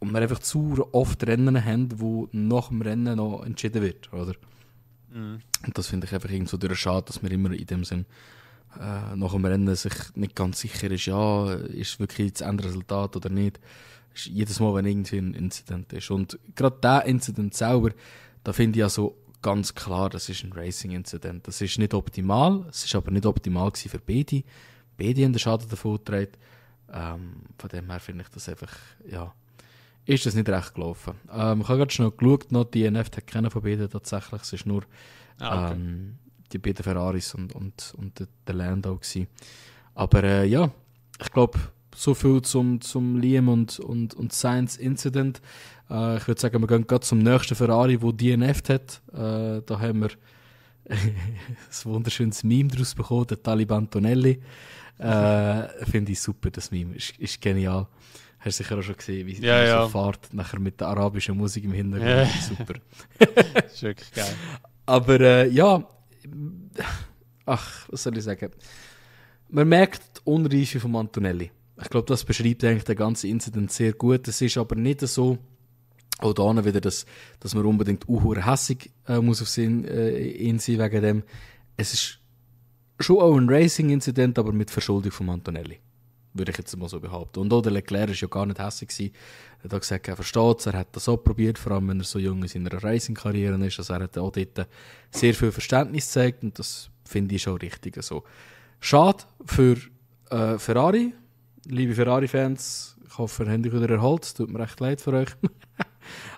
und wir einfach zu oft Rennen haben, wo nach dem Rennen noch entschieden wird, oder? Mhm. Und das finde ich einfach irgendwie so durch schade, dass man immer in dem Sinn nach dem Rennen sich nicht ganz sicher ist, ja, ist wirklich das Endresultat oder nicht. Jedes Mal, wenn irgendwie ein Incident ist. Und gerade der Incident selber, da finde ich also ganz klar, das ist ein Racing-Incident. Das ist nicht optimal, es ist aber nicht optimal gewesen für beide. Beide haben den Schaden davon getragen. Von dem her finde ich das einfach, ja, ist das nicht recht gelaufen. Ich habe gerade schon geschaut, noch die DNF hat keinen von beiden tatsächlich. Es ist nur die beiden Ferraris und der Lando gewesen. Aber ja, ich glaube, so viel zum Liam und Sainz Incident. Ich würde sagen, wir gehen gerade zum nächsten Ferrari, der DNF hat. Da haben wir ein wunderschönes Meme daraus bekommen, der Taliban Tonelli. Finde ich super, das Meme. Ist genial. Hast du sicher auch schon gesehen, wie sie Ja. so fährt, nachher mit der arabischen Musik im Hintergrund. Ja. Super. Das ist wirklich geil. Aber ja, was soll ich sagen? Man merkt die Unreife von Antonelli. Ich glaube, das beschreibt eigentlich den ganzen Incident sehr gut. Es ist aber nicht so, auch da wieder, dass man unbedingt hässig muss auf ihn sein wegen dem. Es ist schon auch ein Racing-Incident, aber mit Verschuldung von Antonelli. Würde ich jetzt mal so behaupten. Und auch der Leclerc war ja gar nicht hässig gewesen. Er hat gesagt, er versteht es, er hat das auch probiert, vor allem wenn er so jung in seiner Racing-Karriere ist. Also er hat auch dort sehr viel Verständnis gezeigt und das finde ich schon richtig so. Schade für Ferrari. Liebe Ferrari-Fans, ich hoffe, ihr habt euch wieder erholt. Es tut mir recht leid für euch.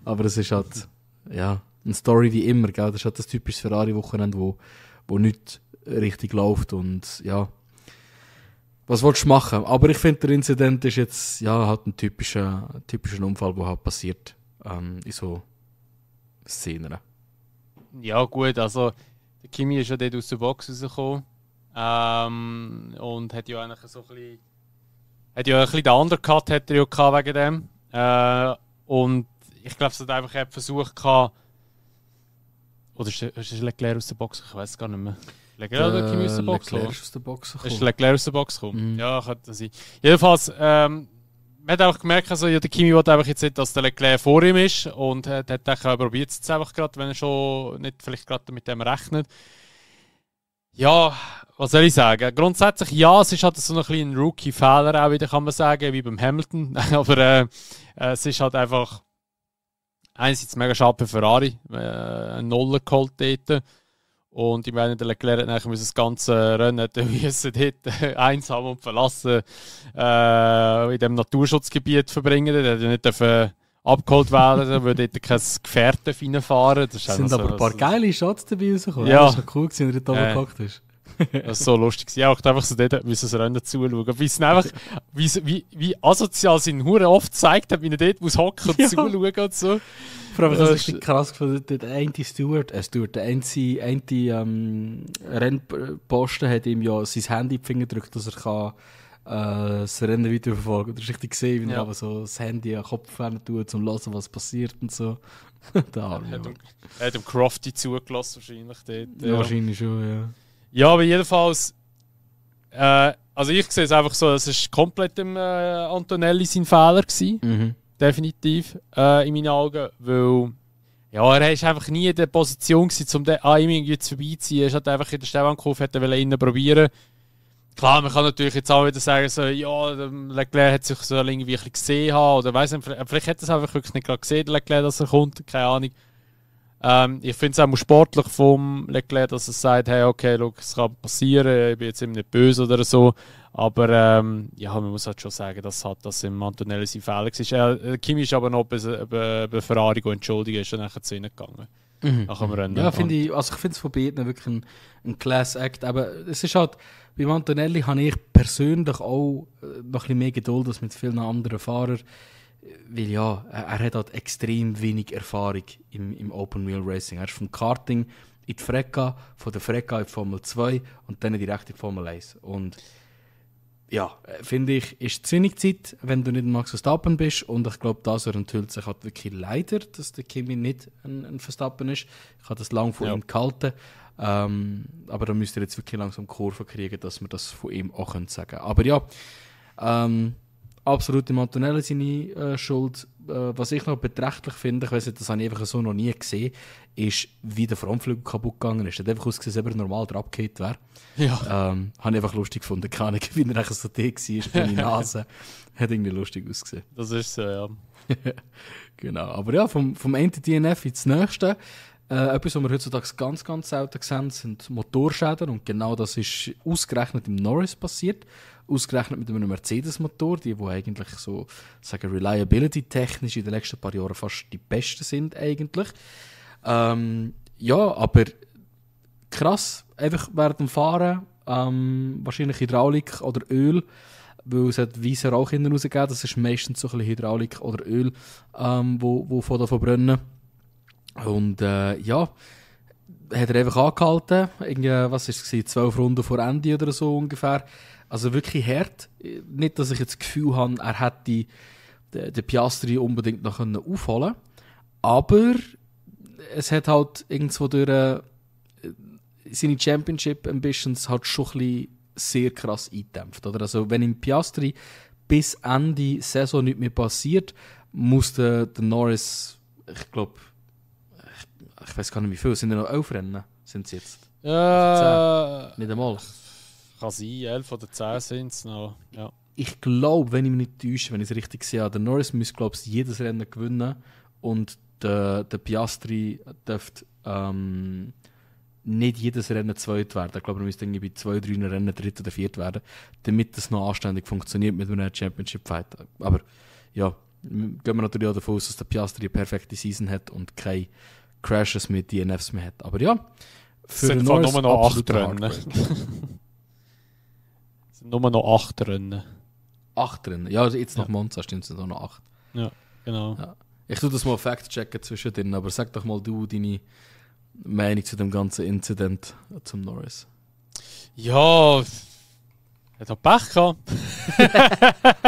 Aber es ist halt eine Story wie immer. Gell? Das ist halt das typische Ferrari-Wochenende, wo nichts richtig läuft. Und ja, was willst du machen? Aber ich finde, der Incident ist jetzt halt ein typischer Unfall, der halt passiert in so Szenen. Ja gut, also der Kimi ist ja dort aus der Box rausgekommen und hat ja eigentlich so ein bisschen... Hat ja ein bisschen den Undercut hat er ja gehabt wegen dem. Und ich glaube, es hat einfach versucht gehabt... Oder ist Leclerc aus der Box? Ich weiß es gar nicht mehr. Leclerc oder Kimi aus der Box gekommen? Leclerc aus der Box gekommen. Ist Leclerc aus der Box gekommen? Ja, könnte sein. Jedenfalls, man hat auch gemerkt, also, der Kimi wollte einfach jetzt nicht, dass der Leclerc vor ihm ist und hat auch probiert es jetzt einfach gerade, wenn er schon nicht vielleicht gerade mit dem rechnet. Ja, was soll ich sagen? Grundsätzlich ja, es ist halt so ein kleiner Rookie-Fehler auch wieder, kann man sagen, wie beim Hamilton. Aber es ist halt einfach einerseits mega schade für Ferrari, ein Nuller geholt dort. Und ich meine, der Leclerc hat das ganze Rennen dort einsam und verlassen in dem Naturschutzgebiet verbringen. Der hat ja nicht abgeholt werden, weil dort kein Gefährt reinfahren. Es sind aber ein paar geile Shots dabei rausgekommen. Ja. Das war cool, wenn er dort gehockt ist. Das war so lustig. Ich auch einfach so dort müssen das Rennen zuschauen. Wie es einfach, wie asozial sie ihn hure oft gezeigt hat, wie er dort muss hocken und zuschauen und so. Vor allem, das ist krass gefunden, der eine Steward, der eine Rennposten hat ihm ja sein Handy in die Finger gedrückt, dass er das Rennen weiterverfolgen kann. Du hast richtig gesehen, wie er aber so das Handy an den Kopf tut, um zu hören, was passiert und so. Er hat dem Crofty zugelassen wahrscheinlich dort. Ja, wahrscheinlich schon, ja. Ja, aber jedenfalls, also ich sehe es einfach so, es war komplett im Antonelli sein Fehler gewesen. Mhm. Definitiv, in meinen Augen, weil er war einfach nie in der Position gewesen, um den ihm irgendwie zu vorbeiziehen. Er hat einfach in der Stellbankurve innen probieren. Klar, man kann natürlich jetzt auch wieder sagen, so, ja, der Leclerc hat sich so irgendwie ein bisschen gesehen haben, oder weiss nicht, vielleicht hat er es einfach wirklich nicht gerade gesehen, der Leclerc, dass er kommt, keine Ahnung. Ich finde es auch sportlich vom Leclerc, dass er sagt, hey, okay, look, es kann passieren, ich bin jetzt ihm nicht böse oder so. Aber ja, man muss halt schon sagen, dass das im Antonelli sein Fehler war. Kimi ist aber noch bei Ferrari entschuldigen, ist dann nachher zu ihnen gegangen. Nach dem Rennen. Ja, finde ich finde es von beiden wirklich ein Class Act. Aber es ist halt, bei Antonelli habe ich persönlich auch noch ein bisschen mehr Geduld als mit vielen anderen Fahrern. Weil ja, er hat halt extrem wenig Erfahrung im Open Wheel Racing. Er ist vom Karting in die Freca, von der Freca in die Formel 2 und dann direkt in die Formel 1. Und ja, finde ich, ist zu wenig Zeit, wenn du nicht Max Verstappen bist. Und ich glaube, das enthüllt sich halt wirklich leider, dass der Kimi nicht ein Verstappen ist. Ich habe das lange von ihm gehalten. Aber da müsst ihr jetzt wirklich langsam Kurve kriegen, dass wir das von ihm auch sagen können. Aber ja, absolut im Antonelli seine Schuld. Was ich noch beträchtlich finde, ich weiss nicht, das habe ich einfach so noch nie gesehen, ist, wie der Frontflügel kaputt gegangen ist. Er hat einfach ausgesehen, als ob er normal draufgehört wäre. Ja. Habe ich einfach lustig gefunden. Keine Ahnung, wie er so dick war, bei meiner Nase. Hat irgendwie lustig ausgesehen. Das ist so, ja. Genau. Aber ja, vom einen DNF ins nächste. Etwas, was wir heutzutage ganz, ganz selten sehen, sind Motorschäden. Und genau das ist ausgerechnet im Norris passiert. Ausgerechnet mit einem Mercedes-Motor, die eigentlich so, sagen, reliability-technisch in den letzten paar Jahren fast die besten sind eigentlich. Ja, aber krass, einfach während dem Fahren, wahrscheinlich Hydraulik oder Öl, weil es hat weißen Rauch hinten rausgegeben, das ist meistens so ein bisschen Hydraulik oder Öl, wo von davon brennen. Und ja, hat er einfach angehalten, irgendwie, was war es, 12 Runden vor Ende oder so ungefähr. Also wirklich hart. Nicht, dass ich jetzt das Gefühl habe, er hätte den Piastri unbedingt noch aufholen können. Aber es hat halt irgendwo durch seine Championship Ambitions halt schon ein bisschen sehr krass eingedämpft. Oder? Also wenn im Piastri bis Ende Saison nichts mehr passiert, muss der Norris, ich glaube, ich weiß gar nicht wie viel, sind ja noch 11 Rennen, sind es jetzt? 10? Nicht einmal. Kann sein, 11 oder 10 sind es noch. Ja. Ich glaube, wenn ich mich nicht täusche, wenn ich es richtig sehe, der Norris müsste, glaube ich, jedes Rennen gewinnen und der Piastri dürfte nicht jedes Rennen zweit werden. Ich glaube, er müsste irgendwie bei 2-3 Rennen dritt oder viert werden, damit das noch anständig funktioniert mit einem Championship-Fight. Aber ja, gehen wir natürlich auch davon aus, dass der Piastri eine perfekte Season hat und keine Crashes mit DNFs mehr hat. Aber ja, für den Norris nur noch 8 Rennen. Es sind nur noch 8 Rennen. 8 Rennen? Ja, also jetzt nach Monza stimmt es nur noch 8. Ja, genau. Ja. Ich tue das mal fact-checken zwischendrin, aber sag doch mal du deine Meinung zu dem ganzen Incident zum Norris. Ja, er hat Pech gehabt.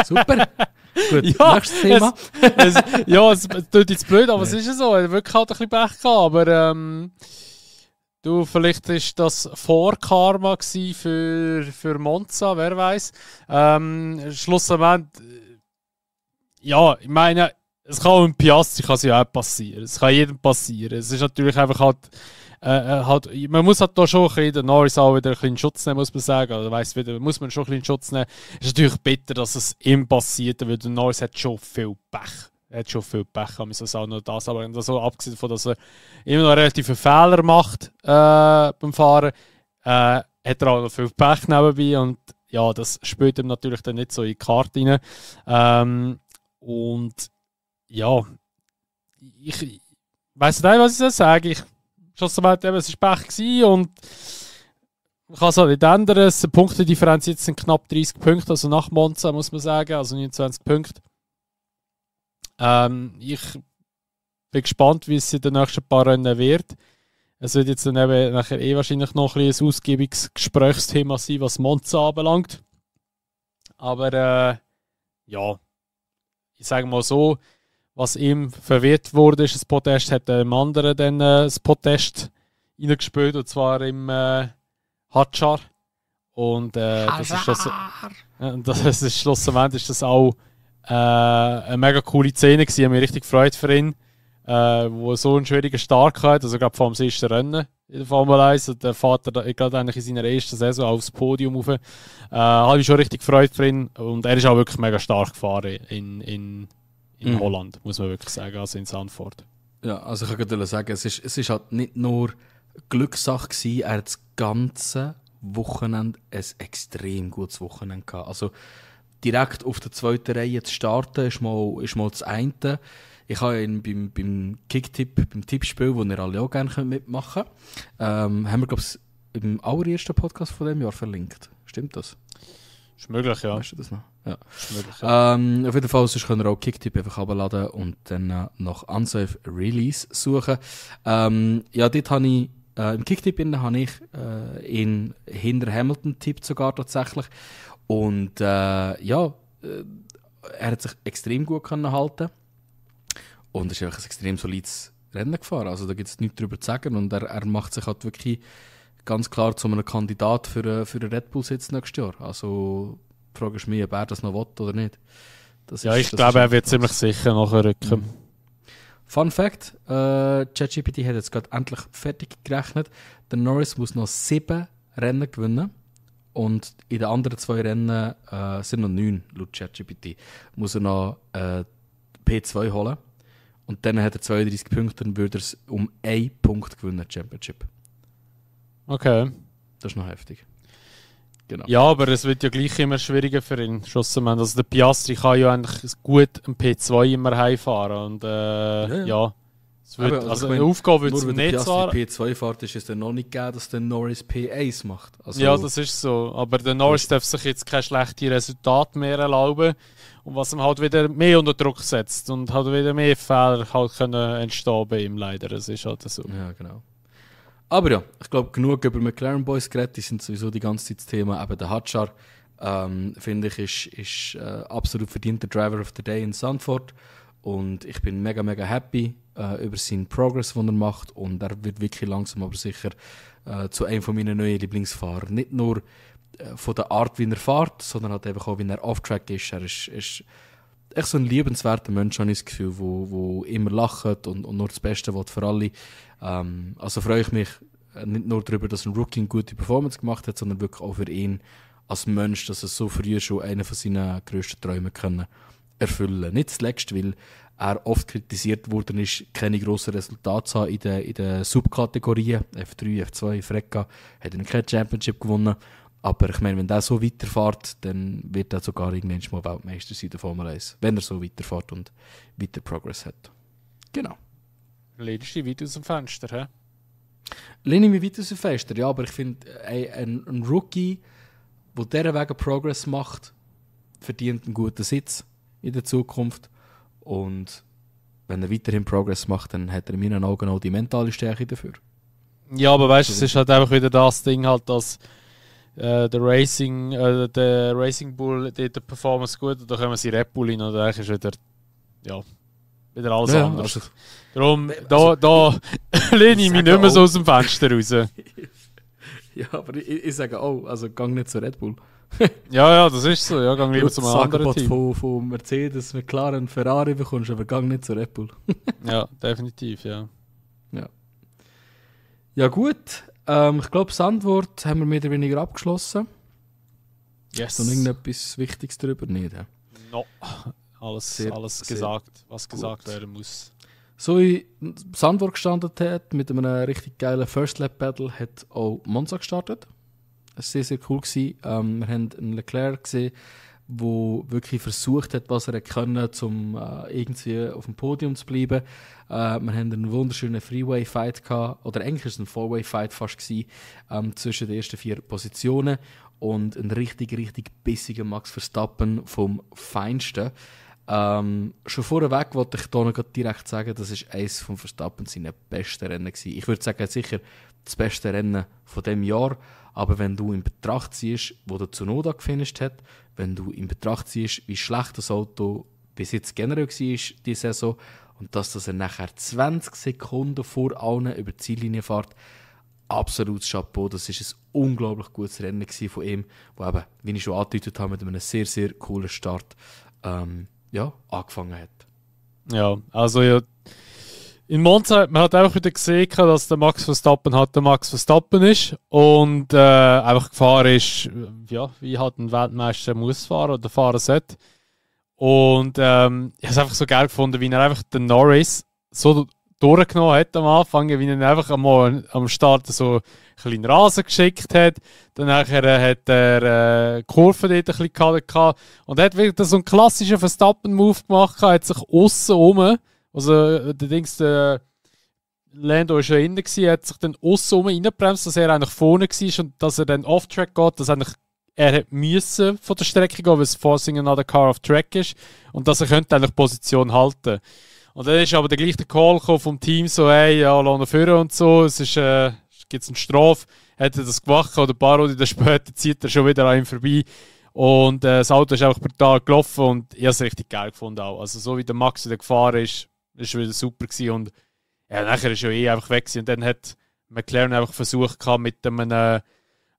Super. Gut, ja, nächstes Thema. Es tut jetzt blöd, aber es ist ja so. Er hat wirklich halt ein bisschen Pech gehabt. Aber du, vielleicht war das Vor-Karma für Monza, wer weiß. Schlussendlich, ja, ich meine, es kann auch im Piastri kann ja auch passieren. Es kann jedem passieren. Es ist natürlich einfach halt, man muss halt da schon ein bisschen den Norris auch wieder ein bisschen in Schutz nehmen, muss man sagen. Also, weiss wieder, muss man schon ein bisschen in Schutz nehmen. Es ist natürlich bitter, dass es ihm passiert, weil der Norris hat schon viel Pech. Er hat schon viel Pech, kann man so sagen, nur das. Aber so, abgesehen davon, dass er immer noch relativ viele Fehler macht beim Fahren, hat er auch noch viel Pech nebenbei. Und ja, das spielt ihm natürlich dann nicht so in die Karte rein. Und ja, ich weiss nicht, was ich sagen soll. Es war Pech gewesen und man kann es halt nicht ändern. Die Punktedifferenz jetzt sind knapp 30 Punkte, also nach Monza muss man sagen, also 29 Punkte. Ich bin gespannt, wie es in den nächsten paar Rennen wird. Es wird jetzt dann eben nachher wahrscheinlich noch ein ausgiebiges Gesprächsthema sein, was Monza anbelangt. Aber ja, ich sage mal so, was ihm verwirrt wurde, ist, das Podest hat einem anderen dann das Podest reingespielt, und zwar im Hadjar. Und das ist schlussendlich ist das auch eine mega coole Szene gewesen. Ich habe mich richtig gefreut für ihn, wo so einen schwierigen Start hat. Also gerade vor dem ersten Rennen in der Formel 1. Und der Vater gerade eigentlich in seiner ersten Saison aufs Podium rauf. Habe mich schon richtig gefreut für ihn. Und er ist auch wirklich mega stark gefahren in Holland, muss man wirklich sagen, also in Zandvoort. Ja, also ich kann gerade sagen, es ist halt nicht nur Glückssache gewesen, er hat das ganze Wochenende ein extrem gutes Wochenende gehabt. Also direkt auf der zweiten Reihe zu starten, ist mal das eine. Ich habe ihn beim Kicktipp, beim Tippspiel, wo ihr alle auch gerne mitmachen könnt, haben wir, glaube ich, im allerersten Podcast von diesem Jahr verlinkt. Stimmt das? Ist möglich, ja. Weißt du das noch? Ja. Ist möglich, ja. Auf jeden Fall sonst könnt ihr auch Kicktipp einfach herunterladen und dann nach Unsafe Release suchen. Ja, dort habe ich im Kicktipp habe ich ihn hinter Hamilton tippt sogar tatsächlich. Und er hat sich extrem gut können halten und ist einfach ein extrem solides Rennen gefahren. Also da gibt es nichts darüber zu sagen und er macht sich halt wirklich ganz klar zu einem Kandidat für den Red Bull-Sitz nächstes Jahr. Also die Frage ist mir, ob er das noch will oder nicht. Ich glaube, er wird ziemlich sicher nachher rücken. Fun Fact, ChatGPT hat jetzt gerade endlich fertig gerechnet. Der Norris muss noch 7 Rennen gewinnen. Und in den anderen 2 Rennen sind noch 9, laut ChatGPT. Muss er noch P2 holen. Und dann hat er 32 Punkte, dann würde er es um 1 Punkt gewinnen, Championship. Okay. Das ist noch heftig. Genau. Ja, aber es wird ja gleich immer schwieriger für ihn. Also der Piastri kann ja eigentlich gut am P2 immer heimfahren. Und ja. Es wird, also eine Aufgabe wird es nicht zwar. Wenn Piastri P2 fährt, ist es dann noch nicht gegeben, dass der Norris P1 macht. Also ja, das ist so. Aber der Norris darf sich jetzt kein schlechtes Resultat mehr erlauben. Und was ihm halt wieder mehr unter Druck setzt. Und halt wieder mehr Fehler halt können entstehen bei ihm leider. Das ist halt so. Ja, genau. Aber ja, ich glaube, genug über McLaren Boys geredet. Die sind sowieso die ganze Zeit das Thema. Eben der Hadjar finde ich, ist absolut verdienter Driver of the Day in Zandvoort. Und ich bin mega, mega happy über seinen Progress, den er macht. Und er wird wirklich langsam aber sicher zu einem von meinen neuen Lieblingsfahrern. Nicht nur von der Art, wie er fährt, sondern halt einfach auch, wie er off-track ist. Er ist echt so ein liebenswerter Mensch, habe ich das Gefühl, wo immer lacht und nur das Beste will für alle. Also freue ich mich nicht nur darüber, dass ein Rookie eine gute Performance gemacht hat, sondern wirklich auch für ihn als Mensch, dass er so früh schon einen von seinen grössten Träumen können erfüllen. Nicht zuletzt, weil er oft kritisiert worden ist, keine grossen Resultate zu haben in den Subkategorien, F3, F2, F3, hat er kein Championship gewonnen. Aber ich meine, wenn der so weiterfährt, dann wird er sogar irgendwann mal Weltmeister sein in der Formel 1. Wenn er so weiterfährt und weiter Progress hat. Genau. Lehnst du dich weit aus dem Fenster, hä? Lehne ich mich weit aus dem Fenster, ja, aber ich finde, ein Rookie, der dieser Wege Progress macht, verdient einen guten Sitz in der Zukunft. Und wenn er weiterhin Progress macht, dann hat er in meinen Augen auch die mentale Stärke dafür. Ja, aber weißt du, es ist halt einfach wieder das Ding, halt, dass der Racing Bull, die Performance gut, und da kommen sie Red Bull rein und dann ist wieder, ja, wieder alles anders. Also, darum, da lehne ich mich nicht mehr so aus dem Fenster raus. Ja, aber ich sage auch, also gang nicht zu Red Bull. Ja, das ist so. Ja, gang lieber zu einem anderen Team. Von Mercedes, McLaren, Ferrari bekommst, aber gang nicht zu Red Bull. Ja, definitiv, ja. Ja gut, ich glaube, das Antwort haben wir mehr oder weniger abgeschlossen. Yes. Und irgendetwas Wichtiges darüber nicht. Ja? No. Alles gesagt, was gesagt werden muss. So wie das Antwort gestartet hat, mit einem richtig geilen First Lap Battle, hat auch Monza gestartet. Das war sehr, sehr cool. Wir haben einen Leclerc gesehen, der wirklich versucht hat, was er können, um irgendwie auf dem Podium zu bleiben. Wir haben einen wunderschönen Freeway-Fight gehabt, oder eigentlich war es ein Four-Way-Fight fast gewesen, zwischen den ersten 4 Positionen und ein richtig, richtig bissiger Max Verstappen vom Feinsten. Schon vorweg wollte ich hier noch direkt sagen, das ist eines von Verstappen seine besten Rennen gewesen. Ich würde sagen, sicher das beste Rennen von diesem Jahr. Aber wenn du in Betracht ziehst, wo der Tsunoda gefinisht hat, wenn du in Betracht ziehst, wie schlecht das Auto bis jetzt generell war, diese Saison, und dass er nachher 20 Sekunden vor allen über die Ziellinie fährt, absolutes Chapeau. Das war ein unglaublich gutes Rennen von ihm, das eben, wie ich schon angedeutet habe, mit einem sehr, sehr coolen Start angefangen hat. Ja, also ja, in Monza hat man halt einfach wieder gesehen, dass der Max Verstappen halt der Max Verstappen ist und einfach gefahren ist, ja, wie halt ein Weltmeister muss fahren oder fahren sollte. Und ich habe es einfach so geil gefunden, wie er einfach den Norris so durchgenommen hat am Anfang, wie er ihn einfach einmal am Start so einen kleinen Rasen geschickt hat. Dann nachher hat er Kurven dort ein bisschen gehabt und er hat wirklich so einen klassischen Verstappen-Move gemacht, hat sich aussen rum, also der Lando war schon innen, hat sich dann aussen rum reingebremst, dass er eigentlich vorne war und dass er dann off-track geht, dass eigentlich er müsse von der Strecke gehen, weil es Forcing Another Car off Track ist und dass er könnte eigentlich Position halten. Und dann ist aber der gleiche Call vom Team so, hey, ja, lass ihn führen und so, es ist, gibt eine Strafe, hat er das gemacht oder ein paar Runden später zieht er schon wieder an ihm vorbei und das Auto ist einfach brutal gelaufen und ich habe es richtig geil gefunden auch. Also so wie der Max wieder gefahren ist wieder super gewesen und ja, nachher ist er einfach weg gewesen. Und dann hat McLaren einfach versucht mit einem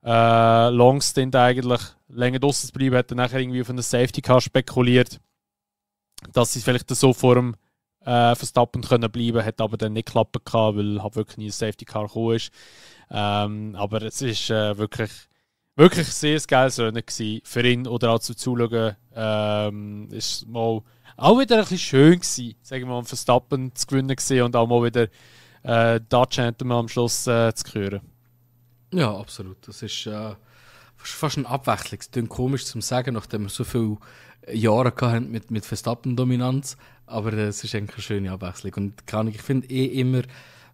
Longstint eigentlich länger draussen zu bleiben, hat er nachher irgendwie auf einen Safety Car spekuliert, dass sie vielleicht so vor dem Verstappen können bleiben, hat aber dann nicht geklappt gehabt, weil halt wirklich nie ein Safety Car gekommen ist. Aber es ist wirklich sehr geiles Rennen gewesen für ihn oder auch zum Zuschauen. Ist mal auch wieder ein bisschen schön gewesen, sagen wir mal, Verstappen zu gewinnen gewesen und auch mal wieder Dutch Anthem am Schluss zu hören. Ja, absolut. Das ist fast eine Abwechslung. Es klingt komisch zu sagen, nachdem wir so viele Jahre hatten mit Verstappen-Dominanz. Aber es ist eigentlich eine schöne Abwechslung. Und ich finde immer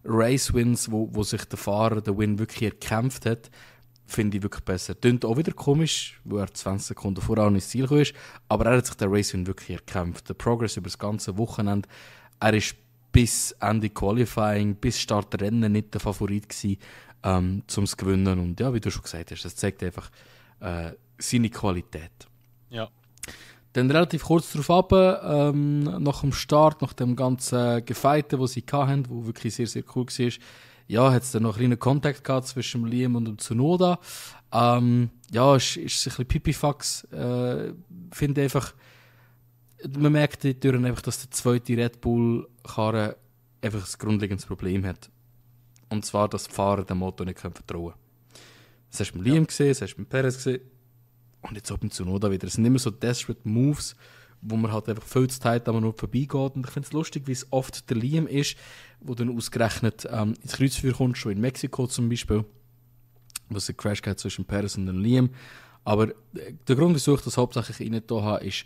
Race-Wins, wo sich der Fahrer den Win wirklich erkämpft hat, finde ich wirklich besser. Klingt auch wieder komisch, wo er 20 Sekunden voran ins Ziel gekommen ist. Aber er hat sich den Race-Win wirklich erkämpft. Der Progress über das ganze Wochenende. Er ist bis Ende Qualifying, bis Start Rennen nicht der Favorit gewesen, zum zu gewinnen. Und ja, wie du schon gesagt hast, das zeigt einfach, seine Qualität. Ja. Dann relativ kurz darauf ab, nach dem Start, nach dem ganzen Gefeiten, das sie hatten, wo wirklich sehr, sehr cool war, ja, hat es dann noch einen kleinen Kontakt gehabt zwischen Liam und dem Tsunoda. Ja, ist ein bisschen Pipifax. Finde einfach, man merkt dort einfach, dass der zweite Red Bull-Karre einfach ein grundlegendes Problem hat. Und zwar, dass die Fahrer dem Motor nicht vertrauen können. Das hast du beim Liam gesehen, das hast du beim Perez gesehen. Und jetzt auch beim Tsunoda wieder. Es sind immer so desperate Moves, wo man halt einfach viel zu Zeit nur vorbeigeht. Und ich finde es lustig, wie es oft der Liam ist, wo dann ausgerechnet ins Kreuzfeuer kommt, schon in Mexiko zum Beispiel, wo es einen Crash gab zwischen Perez und dem Liam. Aber der Grund, wieso ich das hauptsächlich reingetan habe, ist,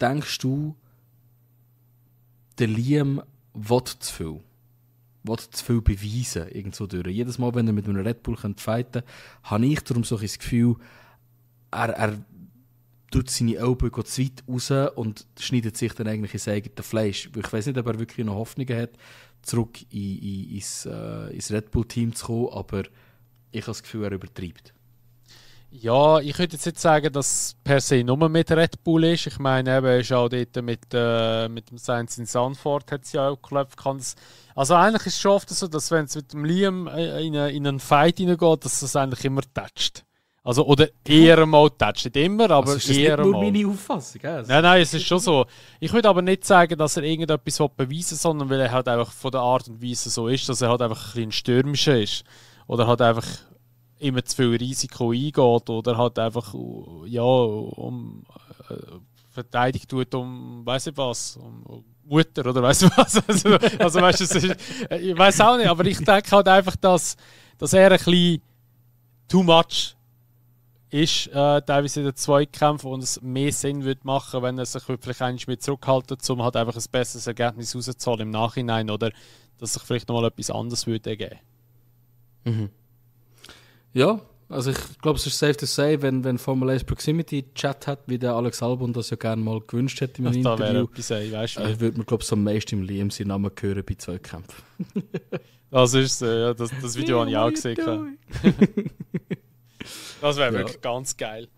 denkst du, der Liam will zu viel? Will zu viel beweisen, irgendwo durch. Jedes Mal, wenn er mit einem Red Bull fighten kann, habe ich darum so ein Gefühl, er tut seine Ellbogen zu weit raus und schneidet sich dann eigentlich ins eigene Fleisch. Ich weiß nicht, ob er wirklich noch Hoffnungen hat, zurück ins Red Bull-Team zu kommen, aber ich habe das Gefühl, er übertreibt. Ja, ich würde jetzt nicht sagen, dass es per se nur mit Red Bull ist. Ich meine, er ist auch dort mit dem Sainz in Zandvoort hat es ja auch geklopft. Also eigentlich ist es schon oft so, dass wenn es mit dem Liam in einen Fight hineingeht, dass es eigentlich immer toucht. Also, oder eher mal toucht. Nicht immer, aber also ist eher das nicht mal. nur meine Auffassung? Also. Nein, es ist schon so. Ich würde aber nicht sagen, dass er irgendetwas beweisen will, sondern weil er halt einfach von der Art und Weise so ist, dass er halt einfach ein bisschen stürmischer ist. Oder halt einfach immer zu viel Risiko eingeht oder halt einfach verteidigt tut weiss ich was, um Mutter oder weiss ich was. Also weißt du, ich weiß auch nicht, aber ich denke halt einfach, dass er ein bisschen too much ist, teilweise in den Zweikämpfen und es mehr Sinn würde machen, wenn er sich vielleicht eigentlich mit zurückhalten, um halt einfach ein besseres Ergebnis rauszuholen im Nachhinein oder dass sich vielleicht nochmal etwas anderes würde ergeben. Mhm. Ja, also ich glaube, es ist safe to say, wenn Formel 1 Proximity Chat hat, wie der Alex Albon das ja gerne mal gewünscht hätte in einem da Interview, würde man glaube ich so am meisten im Liam seinen Namen hören bei Zweikämpfen. Das ist so, ja, das Video habe ich auch gesehen. Das wäre wirklich ganz geil.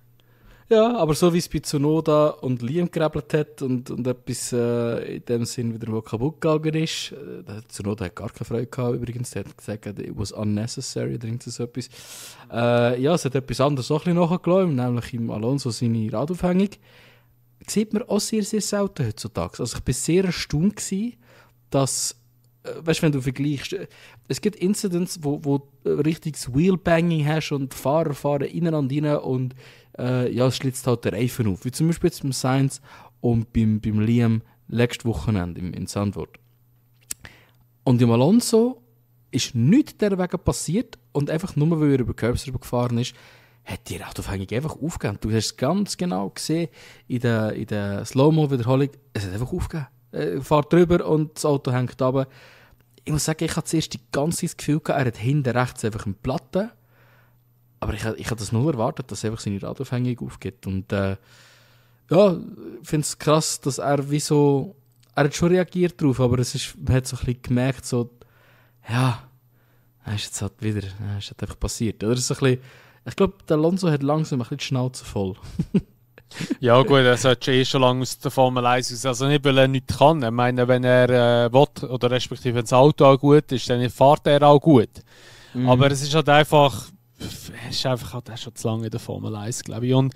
Ja, aber so wie es bei Tsunoda und Liam gerebelt hat und etwas in dem Sinn wieder mal kaputt gegangen ist, Tsunoda hat gar keine Freude gehabt übrigens, der hat gesagt, it was unnecessary oder so etwas. Ja, es hat etwas anderes auch ein bisschen nachgelassen, nämlich im Alonso seine Radaufhängung. Sieht man auch sehr, sehr selten heutzutage. Also ich war sehr erstaunt gewesen, dass, weißt du, wenn du vergleichst, es gibt Incidents, wo du richtiges Wheelbanging hast und Fahrer fahren ineinander rein und es schlitzt halt der Reifen auf. Wie zum Beispiel jetzt beim Sainz und beim Liam letztes Wochenende in Zandvoort. Und im Alonso ist nichts derwegen passiert und einfach nur, weil er über Curbs gefahren ist, hat die Radaufhängung einfach aufgegeben. Du hast es ganz genau gesehen in der Slow-Mo-Wiederholung, es hat einfach aufgegeben. Fahrt drüber und das Auto hängt runter. Ich muss sagen, ich hatte zuerst die ganze Zeit das Gefühl gehabt, er hat hinten rechts einfach eine Platte. Aber ich habe das nur erwartet, dass er einfach seine Radaufhängung aufgibt. Und ich finde es krass, dass er er hat schon reagiert darauf, aber man hat so ein bisschen gemerkt, so, ja, es ist jetzt halt wieder, es ist halt einfach passiert. Oder? So ein bisschen, ich glaube, der Alonso hat langsam ein bisschen die Schnauze voll. Ja gut, er sollte schon lange aus der Formel 1 aus. Also nicht, weil er nichts kann. Ich meine, wenn er will, oder respektive wenn das Auto auch gut ist, dann fährt er auch gut. Mhm. Aber es ist halt einfach, er ist schon zu lange in der Formel 1, glaube ich. Und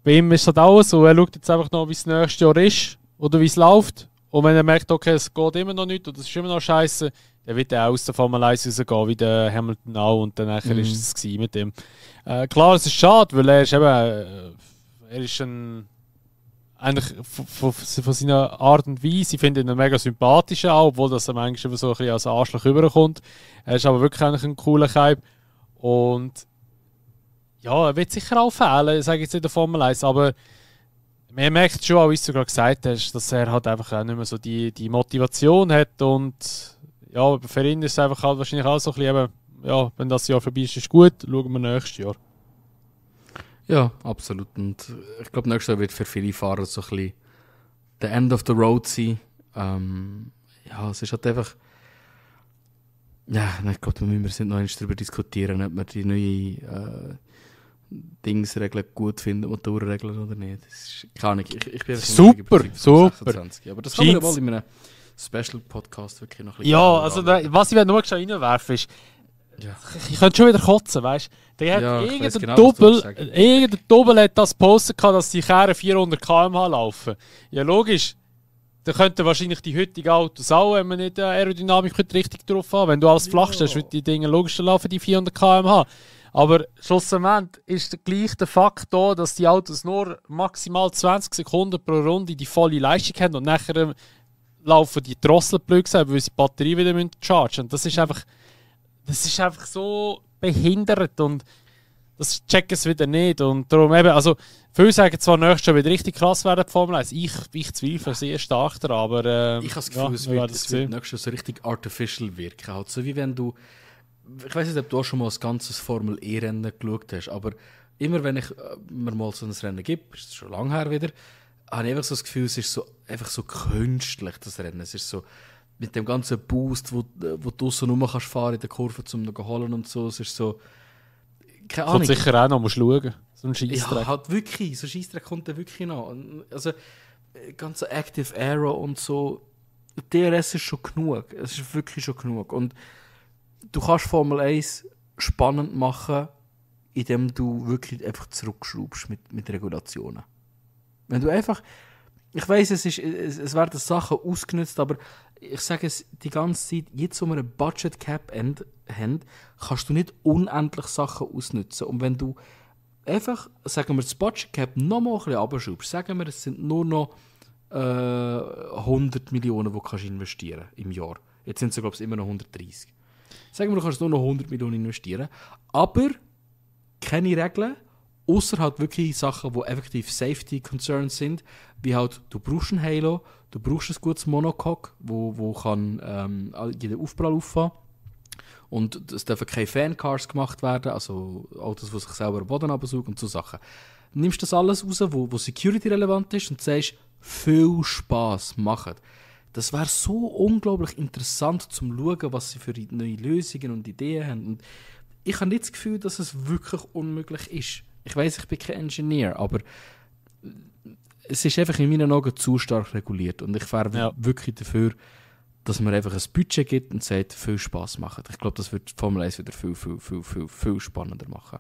bei ihm ist es halt auch so, er schaut jetzt einfach noch, wie es nächstes Jahr ist oder wie es läuft. Und wenn er merkt, okay, es geht immer noch nicht oder es ist immer noch scheiße, dann wird er aus der Formel 1 rausgehen, wie der Hamilton auch. Und dann ist es mit ihm. Klar, es ist schade, weil er ist eben... Er ist eigentlich von seiner Art und Weise, ich finde ihn mega sympathisch auch, obwohl das am Ende immer so ein bisschen als Arschloch rüberkommt. Er ist aber wirklich eigentlich ein cooler Typ. Und ja, er wird sicher auch fehlen, sage ich jetzt in der Formel 1, aber man merkt schon, wie du gerade gesagt hast, dass er halt einfach auch nicht mehr so die Motivation hat und ja, für ihn ist es einfach halt wahrscheinlich auch so ein bisschen eben, ja, wenn das Jahr vorbei ist, ist gut, schauen wir nächstes Jahr. Ja, absolut. Und ich glaube, nächstes Jahr wird für viele Fahrer so ein bisschen the end of the road sein. Ja, es ist halt einfach... Ja, ich glaube, wir müssen noch einmal darüber diskutieren, ob wir die Dingsregeln gut finden, Motorenregeln oder nicht. Das ist, keine Ahnung, ich bin super. Aber das kann man ja mal in einem Special-Podcast wirklich noch ein bisschen... Ja, also was ich nur schon reinwerfen ist, ich könnte schon wieder kotzen, weißt du? Der hat irgendein Doppel hat das Poster gehabt, dass die Kerren 400 km/h laufen. Ja, logisch. Da könnten wahrscheinlich die heutigen Autos auch, wenn man nicht Aerodynamik richtig drauf haben. Wenn du alles flach stellst, wird die Dinge logisch laufen, die 400 km/h. Aber schlussendlich ist gleich der Fakt da, dass die Autos nur maximal 20 Sekunden pro Runde die volle Leistung haben und nachher laufen die Drossel blöd gesagt, weil sie die Batterie wieder chargen. Und das ist einfach so behindert und das checken sie wieder nicht. Und darum eben, also viele sagen zwar nächstes Jahr wieder richtig krass werden, die Formel 1. Ich zweifle sehr stark daran, aber ich habe das Gefühl, es wird nächstes Jahr so richtig artificial wirken. Halt. So wie wenn du, ich weiß nicht, ob du auch schon mal ein ganzes Formel-E-Rennen geschaut hast, aber immer wenn ich mir mal so ein Rennen gibt, ist es schon lange her wieder, habe ich einfach so das Gefühl, es ist so, einfach so künstlich, das Rennen. Es ist so mit dem ganzen Boost, wo du draussen rum kannst fahren in der Kurve, um noch zu holen und so. Es ist so, keine Ahnung. Kommt sicher auch noch, musst schauen. So ein Scheissdreck. Ja, halt wirklich. So ein Scheissdreck kommt da wirklich noch. Also, ganze Active Aero und so, DRS ist schon genug. Es ist wirklich schon genug. Und du kannst Formel 1 spannend machen, indem du wirklich einfach zurückschraubst mit Regulationen. Wenn du einfach, ich weiss, es werden Sachen ausgenutzt, aber ich sage es die ganze Zeit, jetzt wo wir eine Budget Cap haben, kannst du nicht unendlich Sachen ausnutzen. Und wenn du einfach, sagen wir, das Budget Cap noch mal ein bisschen runterschraubst, sagen wir, es sind nur noch 100 Millionen, die du kannst investieren im Jahr. Jetzt sind es, glaube ich, immer noch 130. Sagen wir, du kannst nur noch 100 Millionen investieren, aber keine Regeln, außer halt wirklich Sachen, die effektiv Safety Concerns sind, wie halt, du brauchst ein Halo, du brauchst ein gutes Monocoque, wo kann jeder Aufprall auffahren. Und es dürfen keine Fancars gemacht werden, also Autos, die sich selber den Boden absaugen und so Sachen. Du nimmst das alles raus, wo Security relevant ist und sagst, viel Spass machen. Das wäre so unglaublich interessant zum schauen, was sie für neue Lösungen und Ideen haben. Und ich habe nicht das Gefühl, dass es wirklich unmöglich ist. Ich weiss, ich bin kein Ingenieur, aber es ist einfach in meinen Augen zu stark reguliert. Und ich wäre wirklich dafür, dass man einfach ein Budget gibt und sagt, viel Spass machen. Ich glaube, das wird Formel 1 wieder viel spannender machen.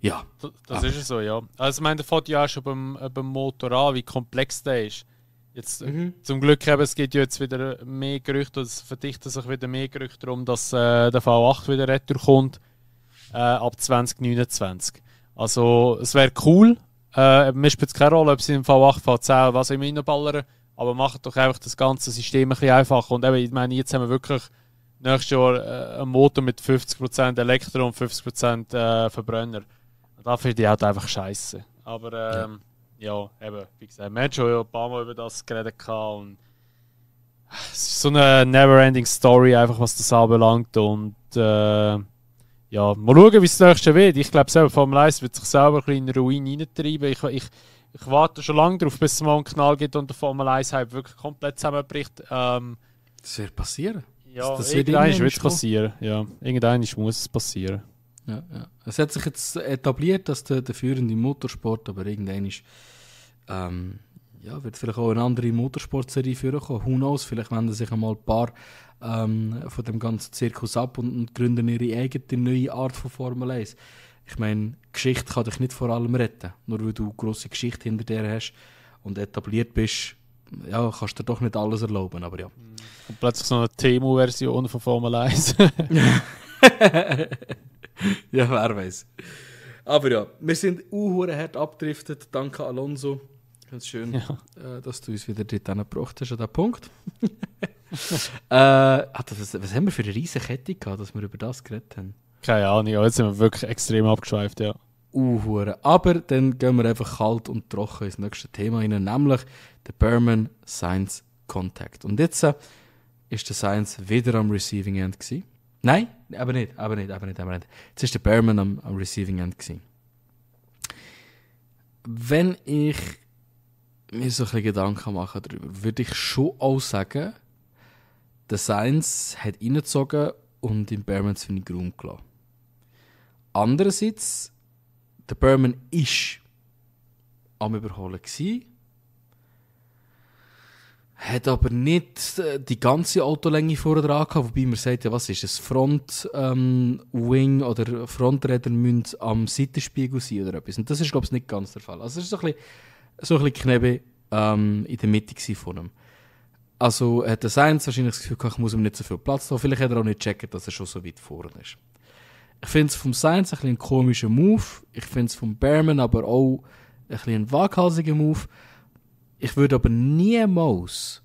Ja. Das ist so, ja. Also ich meine, der fängt ja auch schon beim Motor an, wie komplex der ist. Jetzt, zum Glück eben, es gibt ja jetzt wieder mehr Gerüchte, es verdichten sich wieder mehr Gerüchte darum, dass der V8 wieder retour kommt ab 2029. Also es wäre cool. Mir spielt es keine Rolle, ob sie im V8, V10, was immer reinballern, aber macht doch einfach das ganze System ein bisschen einfacher. Und eben, ich meine, jetzt haben wir wirklich nächstes Jahr einen Motor mit 50% Elektro und 50% Verbrenner. Und da finde ich halt einfach scheiße. Aber ja, eben, wie gesagt, wir haben schon ein paar Mal über das geredet und es ist so eine never-ending Story, einfach was das anbelangt. Und ja, mal schauen, wie es das nächste wird. Ich glaube, selber Formel 1 wird sich selber ein bisschen in den Ruin hineintreiben. Ich warte schon lange darauf, bis es mal einen Knall gibt und der Formel 1 Hype wirklich komplett zusammenbricht. Das wird passieren. Ja, irgendwann wird es passieren. Ja, irgendwann muss es passieren. Ja. Es hat sich jetzt etabliert, dass der führende Motorsport, aber irgendwann ist, wird vielleicht auch eine andere Motorsportserie vorkommen. Who knows? Vielleicht wenden sich einmal ein paar von dem ganzen Zirkus ab und gründen ihre eigene neue Art von Formel 1. Ich meine, Geschichte kann dich nicht vor allem retten. Nur weil du eine grosse Geschichte hinter dir hast und etabliert bist, ja, kannst du dir doch nicht alles erlauben, aber ja. Und plötzlich so eine Temo-Version von Formel 1. Ja, wer weiß. Aber ja, wir sind hart abgedriftet. Danke, Alonso. Ganz schön, dass du uns wieder dort gebracht hast, an diesen Punkt. Was haben wir für eine riesige Kette gehabt, dass wir über das geredet haben? Keine Ahnung, jetzt sind wir wirklich extrem abgeschweift, ja. Aber dann gehen wir einfach kalt und trocken ins nächste Thema rein, nämlich der Berman-Sainz Contact. Und jetzt ist der Sainz wieder am Receiving End gewesen. Nein, aber nicht. Jetzt war der Berman am Receiving End gewesen. Wenn ich mir so ein bisschen Gedanken mache darüber, würde ich schon auch sagen, der Sainz hat reingezogen und im Berman zu wenig Raum gelassen. Andererseits, der Berman ist am Überholen gsi, hat aber nicht die ganze Autolänge vorne dran gehabt, wobei man sagt, ja, was ist es, Front-Wing oder Fronträder müssen am Seitenspiegel sein oder etwas. Und das ist, glaube ich, nicht ganz der Fall. Also es war so ein bisschen Knebe in der Mitte von ihm. Also hat der Sainz wahrscheinlich das Gefühl gehabt, ich muss ihm nicht so viel Platz lassen. Vielleicht hat er auch nicht gecheckt, dass er schon so weit vorne ist. Ich finde es vom Sainz ein bisschen ein komischer Move. Ich finde es vom Berman aber auch ein bisschen ein waghalsiger Move. Ich würde aber niemals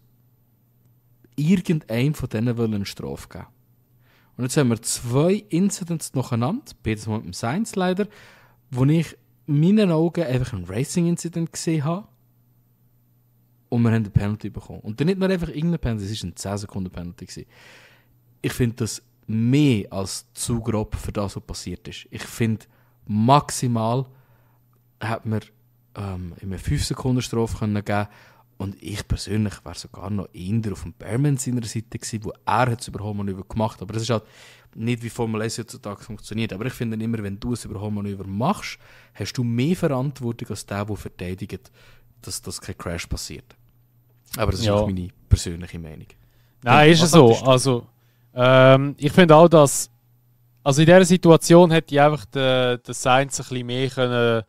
irgendeinem von denen eine Strafe geben. Und jetzt haben wir 2 Incidents nacheinander, beides mal mit dem Sainz leider, wo ich in meinen Augen einfach einen Racing-Incident gesehen habe und wir haben eine Penalty bekommen. Und dann nicht nur einfach irgendeine Penalty, es war ein 10-Sekunden-Penalty gewesen. Ich finde das mehr als zu grob für das, was passiert ist. Ich finde, maximal hat man eine 5-Sekunden-Strafe geben können. Und ich persönlich wäre sogar noch eher auf dem Berman seiner Seite gewesen, wo er das Überholmanöver gemacht hat. Aber das ist halt nicht wie Formel 1 heutzutage funktioniert. Aber ich finde immer, wenn du ein Überholmanöver machst, hast du mehr Verantwortung als der verteidigt, dass kein Crash passiert. Aber das ist auch meine persönliche Meinung. Nein, ist es so. Also, ich finde auch, dass also in dieser Situation hätte ich einfach den Sainz ein bisschen mehr können,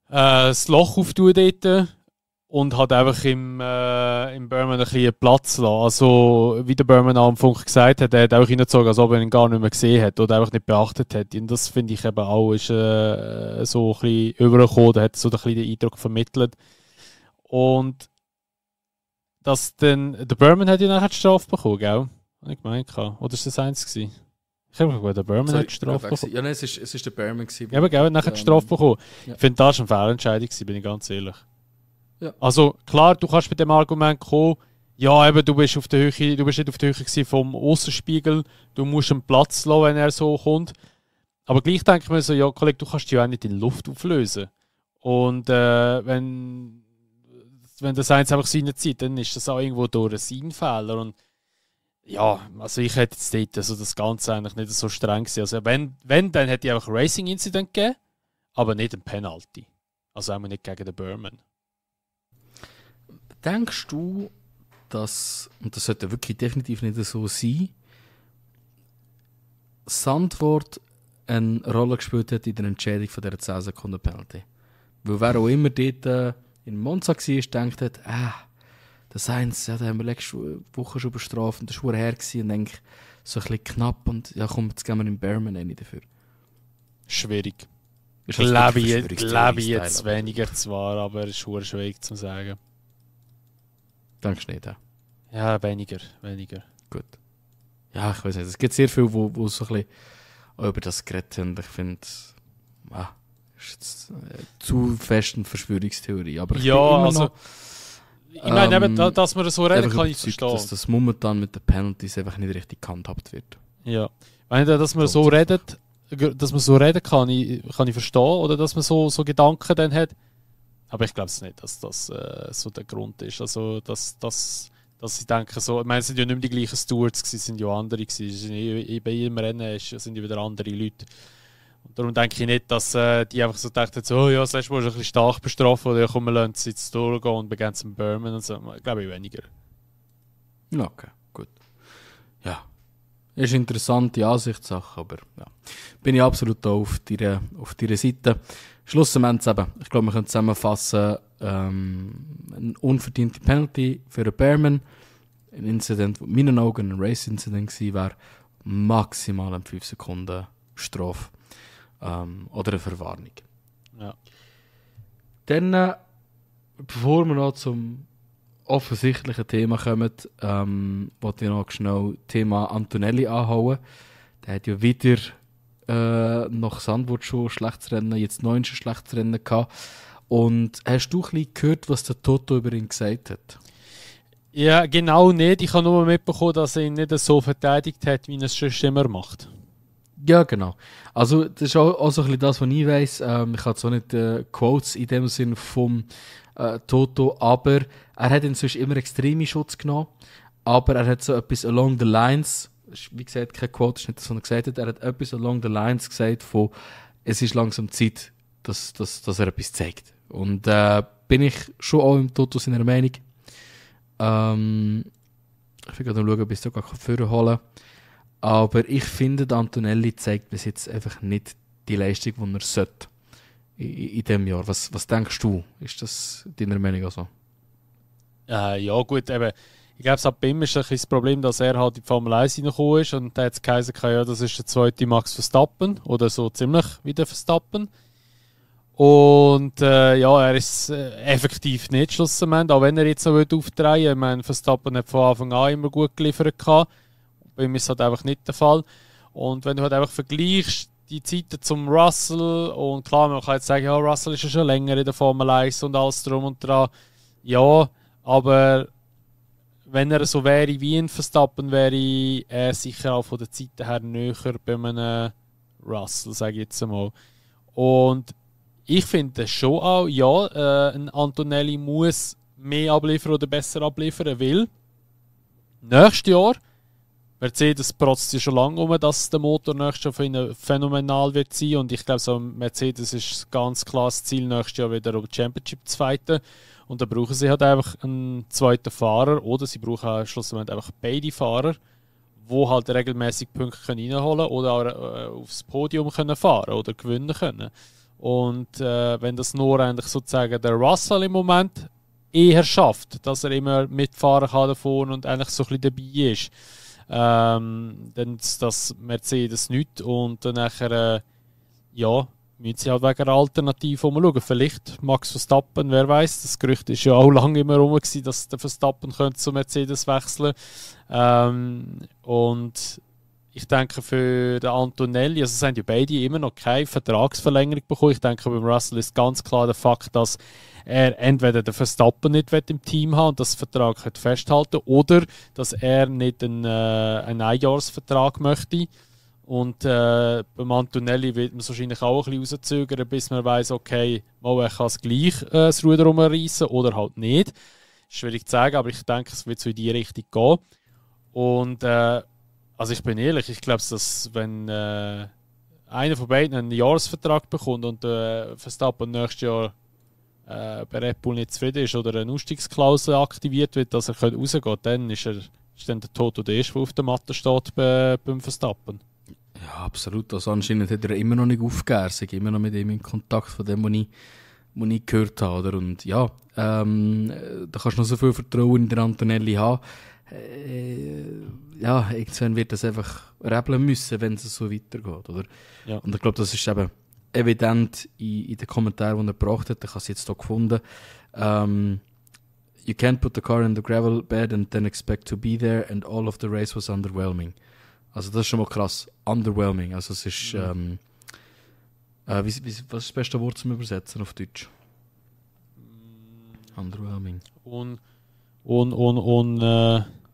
das Loch auftun dort und hat einfach im Berman ein bisschen Platz lassen. Also, wie der Berman am Funk gesagt hat, er hat auch reingezogen, als ob er ihn gar nicht mehr gesehen hat oder einfach nicht beachtet hat. Und das finde ich eben auch ist, so ein bisschen übergekommen, da hat so ein bisschen den Eindruck vermittelt. Und dass dann, der Berman hat ja nachher die Strafe bekommen, gell? Habe ich gemeint. Oder war das eins gewesen? Ich habe gedacht, der Berman hat die Strafe bekommen. Ja, nein, es ist der Berman gewesen. Ja, aber gell, nachher die Strafe bekommen. Ja. Ich finde, das war eine Fehlentscheidung gewesen, bin ich ganz ehrlich. Ja. Also, klar, du kannst mit dem Argument kommen, ja, eben, du bist nicht auf der Höhe gewesen vom Aussenspiegel, du musst einen Platz lassen, wenn er so kommt. Aber gleich denke ich mir so, ja, Kollege, du kannst dich ja auch nicht in Luft auflösen. Und wenn das eins einfach reinzieht, dann ist das auch irgendwo durch einen Seinfehler. Und ja, also ich hätte jetzt dort also das Ganze eigentlich nicht so streng gewesen. Also wenn dann hätte ich einfach einen Racing-Incident gegeben, aber nicht ein Penalty. Also auch nicht gegen den Berman. Denkst du, dass, und das sollte wirklich definitiv nicht so sein, Sandwort eine Rolle gespielt hat in der Entscheidung von dieser 10-Sekunden-Penalty? Weil wer auch immer dort in Monza war, denkt hat, der Sainz, ja, den haben wir letzte Woche schon bestraft und das war her gewesen, und denke, so ein bisschen knapp und ja komm, jetzt gehen wir in Berman rein dafür. Schwierig. Ich glaube jetzt weniger zwar, aber es ist schwierig zu sagen. Denkst du nicht, ja? Ja, weniger. Gut. Ja, ich weiß nicht, es gibt sehr viele, wo so ein bisschen über das geredet haben. Ich finde, ist jetzt zu fest eine Verschwörungstheorie. Aber ich bin immer also noch, ich meine, eben, dass man so reden kann, ich verstehen. dass das momentan mit den Penalties einfach nicht richtig gehandhabt wird. Ja. Wenn dass man so redet, kann ich verstehen, oder dass man so Gedanken dann hat. Aber ich glaube es nicht, dass das so der Grund ist. Also, dass ich denke, so, ich meine, es sind ja nicht mehr die gleichen Stewards, es sind ja andere gewesen. Bei jedem Rennen sind ja wieder andere Leute. Und darum denke ich nicht, dass die einfach so dachten, so, ja, das letzte Mal ist ein bisschen stark bestraft, oder ja, komm, wir lassen es jetzt durchgehen und beginnen zum Berman und so. Ich glaube weniger. Okay, gut. Ja. Ist eine interessante Ansichtssache, aber ja. Bin ich absolut auf deiner Seite. Schlussendlich eben, ich glaube, wir können zusammenfassen, eine unverdiente Penalty für einen Berman, ein Incident, das in meinen Augen ein Race-Incident gewesen wäre, maximal eine 5 Sekunden Strafe oder eine Verwarnung. Ja. Dann, bevor wir noch zum offensichtlichen Thema kommen, wollte ich noch schnell das Thema Antonelli anhauen. Der hat ja wieder nach Sandwort schon ein schlechtes Rennen, jetzt 9 schlechtes Rennen gehabt. Und hast du ein bisschen gehört, was der Toto über ihn gesagt hat? Ja, genau nicht. Ich habe nur mitbekommen, dass er ihn nicht so verteidigt hat, wie er es schon immer macht. Ja, genau. Also das ist auch so ein bisschen das, was ich weiss. Ich habe zwar nicht Quotes in dem Sinn vom Toto, aber er hat inzwischen immer extreme Schutz genommen. Aber er hat so etwas along the lines, wie gesagt, kein Quote, ist nicht das, was er gesagt hat, er hat etwas along the lines gesagt von, es ist langsam Zeit, dass er etwas zeigt. Und bin ich schon auch im Toto seiner Meinung. Ich will gerade schauen, ob ich es sogar vorholen kann. Aber ich finde, Antonelli zeigt bis jetzt einfach nicht die Leistung, die er sollte in diesem Jahr. Was denkst du? Ist das deiner Meinung auch so? Ja gut, eben, ich glaube, bei ihm ist ein bisschen das Problem, dass er halt in die Formel 1 reingekommen ist und da hat es geheißen, ja, das ist der zweite Max Verstappen oder so ziemlich wie der Verstappen. Und er ist effektiv nicht schlussendlich, auch wenn er jetzt noch aufdrehen will. Ich meine, Verstappen hat von Anfang an immer gut geliefert gehabt. Bei ihm ist es halt einfach nicht der Fall. Und wenn du halt einfach vergleichst, die Zeiten zum Russell, und klar, man kann jetzt sagen, ja, Russell ist ja schon länger in der Formel 1 und alles drum und dran. Ja, aber wenn er so wäre wie ein Verstappen, wäre er sicher auch von der Zeit her näher bei einem Russell, sage ich jetzt einmal. Und ich finde schon auch, ja, ein Antonelli muss mehr abliefern oder besser abliefern, weil nächstes Jahr Mercedes protzt ja schon lange um, dass der Motor nächstes Jahr für ihn phänomenal wird sein. Und ich glaube, so Mercedes ist ganz klar das Ziel, nächstes Jahr wieder um Championship zu fighten. Und da brauchen sie halt einfach einen zweiten Fahrer oder sie brauchen schlussendlich einfach beide Fahrer, die halt regelmäßig Punkte reinholen können oder auch aufs Podium können fahren oder gewinnen können. Und wenn das nur eigentlich sozusagen der Russell im Moment eher schafft, dass er immer mitfahren kann davon und eigentlich so ein bisschen dabei ist, dann ist das Mercedes nicht und dann nachher müssen sie halt wegen einer Alternative umschauen. Vielleicht Max Verstappen, wer weiß. Das Gerücht ist ja auch lange immer rum gewesen, dass der Verstappen könnte zu Mercedes wechseln. Und ich denke für den Antonelli, also es haben ja beide immer noch keine Vertragsverlängerung bekommen. Ich denke beim Russell ist ganz klar der Fakt, dass er entweder den Verstappen nicht im Team haben und das Vertrag festhalten oder dass er nicht einen Einjahresvertrag möchte. Und beim Antonelli wird man es wahrscheinlich auch ein bisschen rauszögern, bis man weiss, okay, er kann es gleich das Ruder rumreißen oder halt nicht. Schwierig zu sagen, aber ich denke, es wird so in die Richtung gehen. Und also ich bin ehrlich, ich glaube, dass wenn einer von beiden einen Jahresvertrag bekommt und Verstappen nächstes Jahr bei Red Bull nicht zufrieden ist oder eine Ausstiegsklausel aktiviert wird, dass er rausgehen kann, dann ist dann der Toto der Erste, der auf der Matte steht beim Verstappen. Ja, absolut. Also anscheinend hat er immer noch nicht aufgegeben. Ich bin immer noch mit ihm in Kontakt, von dem, was ich gehört habe. Oder? Und ja, da kannst du noch so viel Vertrauen in den Antonelli haben. Ja, irgendwann wird das einfach rebeln müssen, wenn es so weitergeht. Oder? Ja. Und ich glaube, das ist eben evident in den Kommentaren, die er gebracht hat. Ich habe es jetzt hier gefunden. You can't put the car in the gravel bed and then expect to be there, and all of the race was underwhelming. Also das ist schon mal krass. Underwhelming. Also es ist was ist das beste Wort zum Übersetzen auf Deutsch? Underwhelming.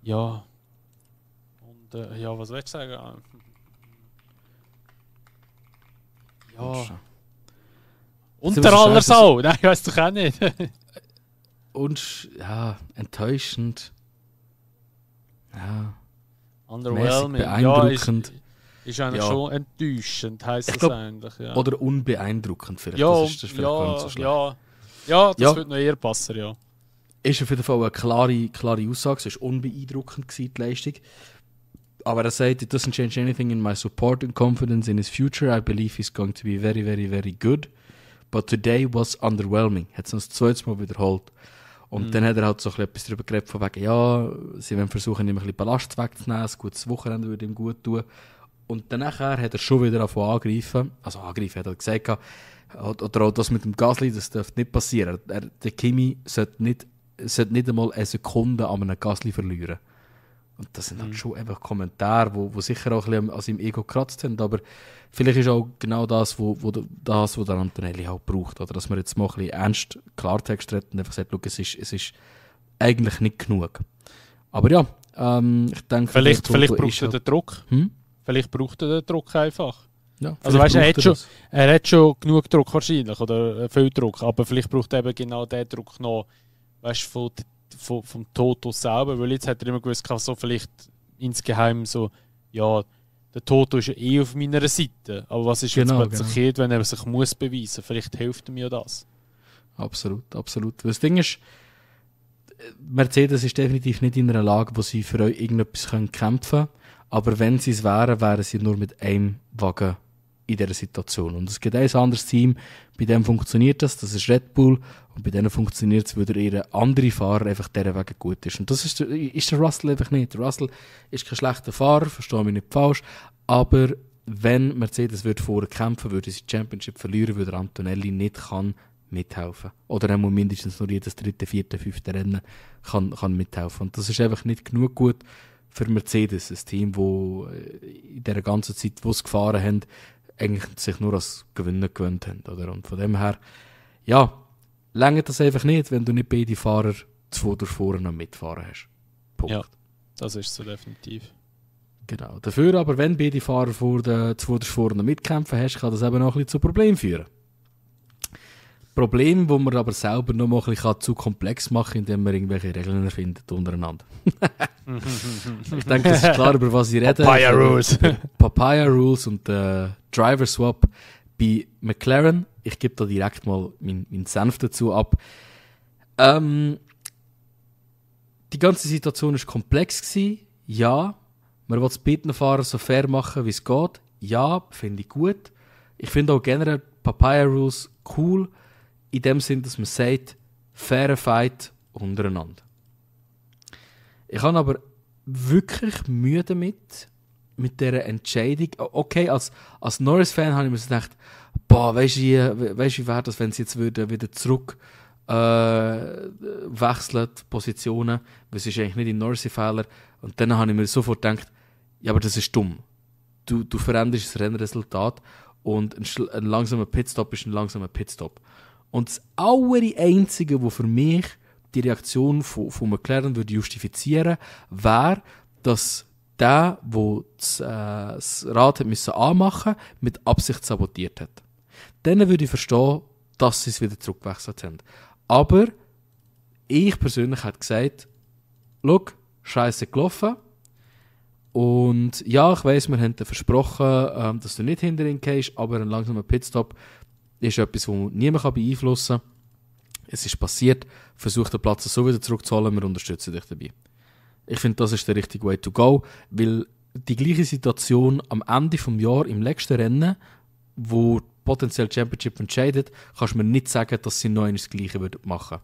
Ja. Ja, was soll ich sagen? Ja. Unter aller Sau. Nein, ich weiß doch auch nicht. Und ja, enttäuschend. Ja. Underwhelming. Beeindruckend. Ja, ist eigentlich schon enttäuschend, heisst das eigentlich. Ja. Oder unbeeindruckend vielleicht. Ja, das ist vielleicht gar nicht so schlecht. Ja, das würde noch eher passen, ja. Ist auf jeden Fall eine klare Aussage. Es war unbeeindruckend gewesen, die Leistung. Aber er sagt, it doesn't change anything in my support and confidence in his future. I believe he's going to be very, very, very good. But today was underwhelming. Hat es das zweites Mal wiederholt. Und dann hat er halt so etwas darüber geredet, von wegen, ja, sie wollen versuchen, ihm ein bisschen Ballast wegzunehmen, ein gutes Wochenende würde ihm gut tun. Und danach hat er schon wieder angreifen. Also angreifen, hat er gesagt, oder auch das mit dem Gasly, das dürfte nicht passieren. Der Kimi sollte nicht einmal eine Sekunde an einem Gasly verlieren. Und das sind halt schon einfach Kommentare, wo sicher auch ein bisschen an seinem Ego gekratzt haben, aber vielleicht ist auch genau das, wo der Antonelli halt braucht. Oder dass man jetzt mal ein bisschen ernst Klartext redet und einfach sagt, es ist eigentlich nicht genug. Aber ja, ich denke... Vielleicht braucht er den Druck. Vielleicht braucht er den Druck einfach. Ja, also weißt, er hat schon genug Druck wahrscheinlich, oder viel Druck, aber vielleicht braucht er eben genau den Druck noch, weißt, vom Toto selber, weil jetzt hat er immer gewusst, so vielleicht insgeheim so, ja, der Toto ist ja eh auf meiner Seite. Aber was ist jetzt plötzlich, wenn er sich muss beweisen? Vielleicht hilft mir ja das. Absolut, absolut. Das Ding ist, Mercedes ist definitiv nicht in einer Lage, wo sie für euch irgendetwas kämpfen können. Aber wenn sie es wären, wären sie nur mit einem Wagen in dieser Situation. Und es gibt ein anderes Team, bei dem funktioniert das ist Red Bull. Und bei denen funktioniert es, weil ihr andere Fahrer einfach dieser Wegen gut ist. Und das ist der Russell einfach nicht. Der Russell ist kein schlechter Fahrer, verstehe mich nicht falsch. Aber wenn Mercedes vorher kämpfen würde, sie die Championship verlieren, weil der Antonelli nicht kann mithelfen. Oder er muss mindestens nur jedes 3., 4., 5. Rennen kann mithelfen. Und das ist einfach nicht genug gut für Mercedes, ein Team, das in dieser ganzen Zeit, wo sie gefahren haben, eigentlich sich nur als Gewinner gewöhnt haben. Oder? Und von dem her, ja, reicht das einfach nicht, wenn du nicht beide Fahrer vorne noch mitfahren hast. Punkt. Ja, das ist so definitiv. Genau. Dafür aber, wenn beide Fahrer vorne noch mitkämpfen hast, kann das eben auch ein bisschen zu Problemen führen. Problem, das man aber selber noch mal ein bisschen zu komplex machen kann, indem man irgendwelche Regeln erfindet untereinander. Ich denke, es ist klar, über was ich rede. Papaya Rules. Papaya Rules und Driver Swap bei McLaren. Ich gebe da direkt mal meinen Senf dazu ab. Die ganze Situation war komplex gewesen. Ja. Man will das Pittenfahrer so fair machen, wie es geht. Ja, finde ich gut. Ich finde auch generell Papaya Rules cool. In dem Sinn, dass man sagt, fairer Fight untereinander. Ich habe aber wirklich Mühe damit, mit dieser Entscheidung. Okay, als Norris-Fan habe ich mir so gedacht, weißt du, wie wäre das, wenn sie jetzt wieder zurück wechseln, die Positionen, weil es ist eigentlich nicht in Norris-Fehler. Und dann habe ich mir sofort gedacht, ja, aber das ist dumm. Du veränderst das Rennresultat und ein langsamer Pitstop ist ein langsamer Pitstop. Und das Einzige, was für mich die Reaktion von McLaren würde justifizieren, wäre, dass der das Rad anmachen musste, mit Absicht sabotiert hat. Dann würde ich verstehen, dass sie es wieder zurückgewechselt haben. Aber ich persönlich hätte gesagt, schau, scheiße gelaufen. Und ja, ich weiss, wir haben dir versprochen, dass du nicht hinter ihn gehst, aber ein langsamer Pitstop ist etwas, das niemand beeinflussen kann. Es ist passiert, versuch den Platz so wieder zurückzuholen, wir unterstützen dich dabei. Ich finde, das ist der richtige Way to go, weil die gleiche Situation am Ende des Jahres im letzten Rennen, wo potenziell Championship entscheidet, kannst du mir nicht sagen, dass sie noch das Gleiche machen würden.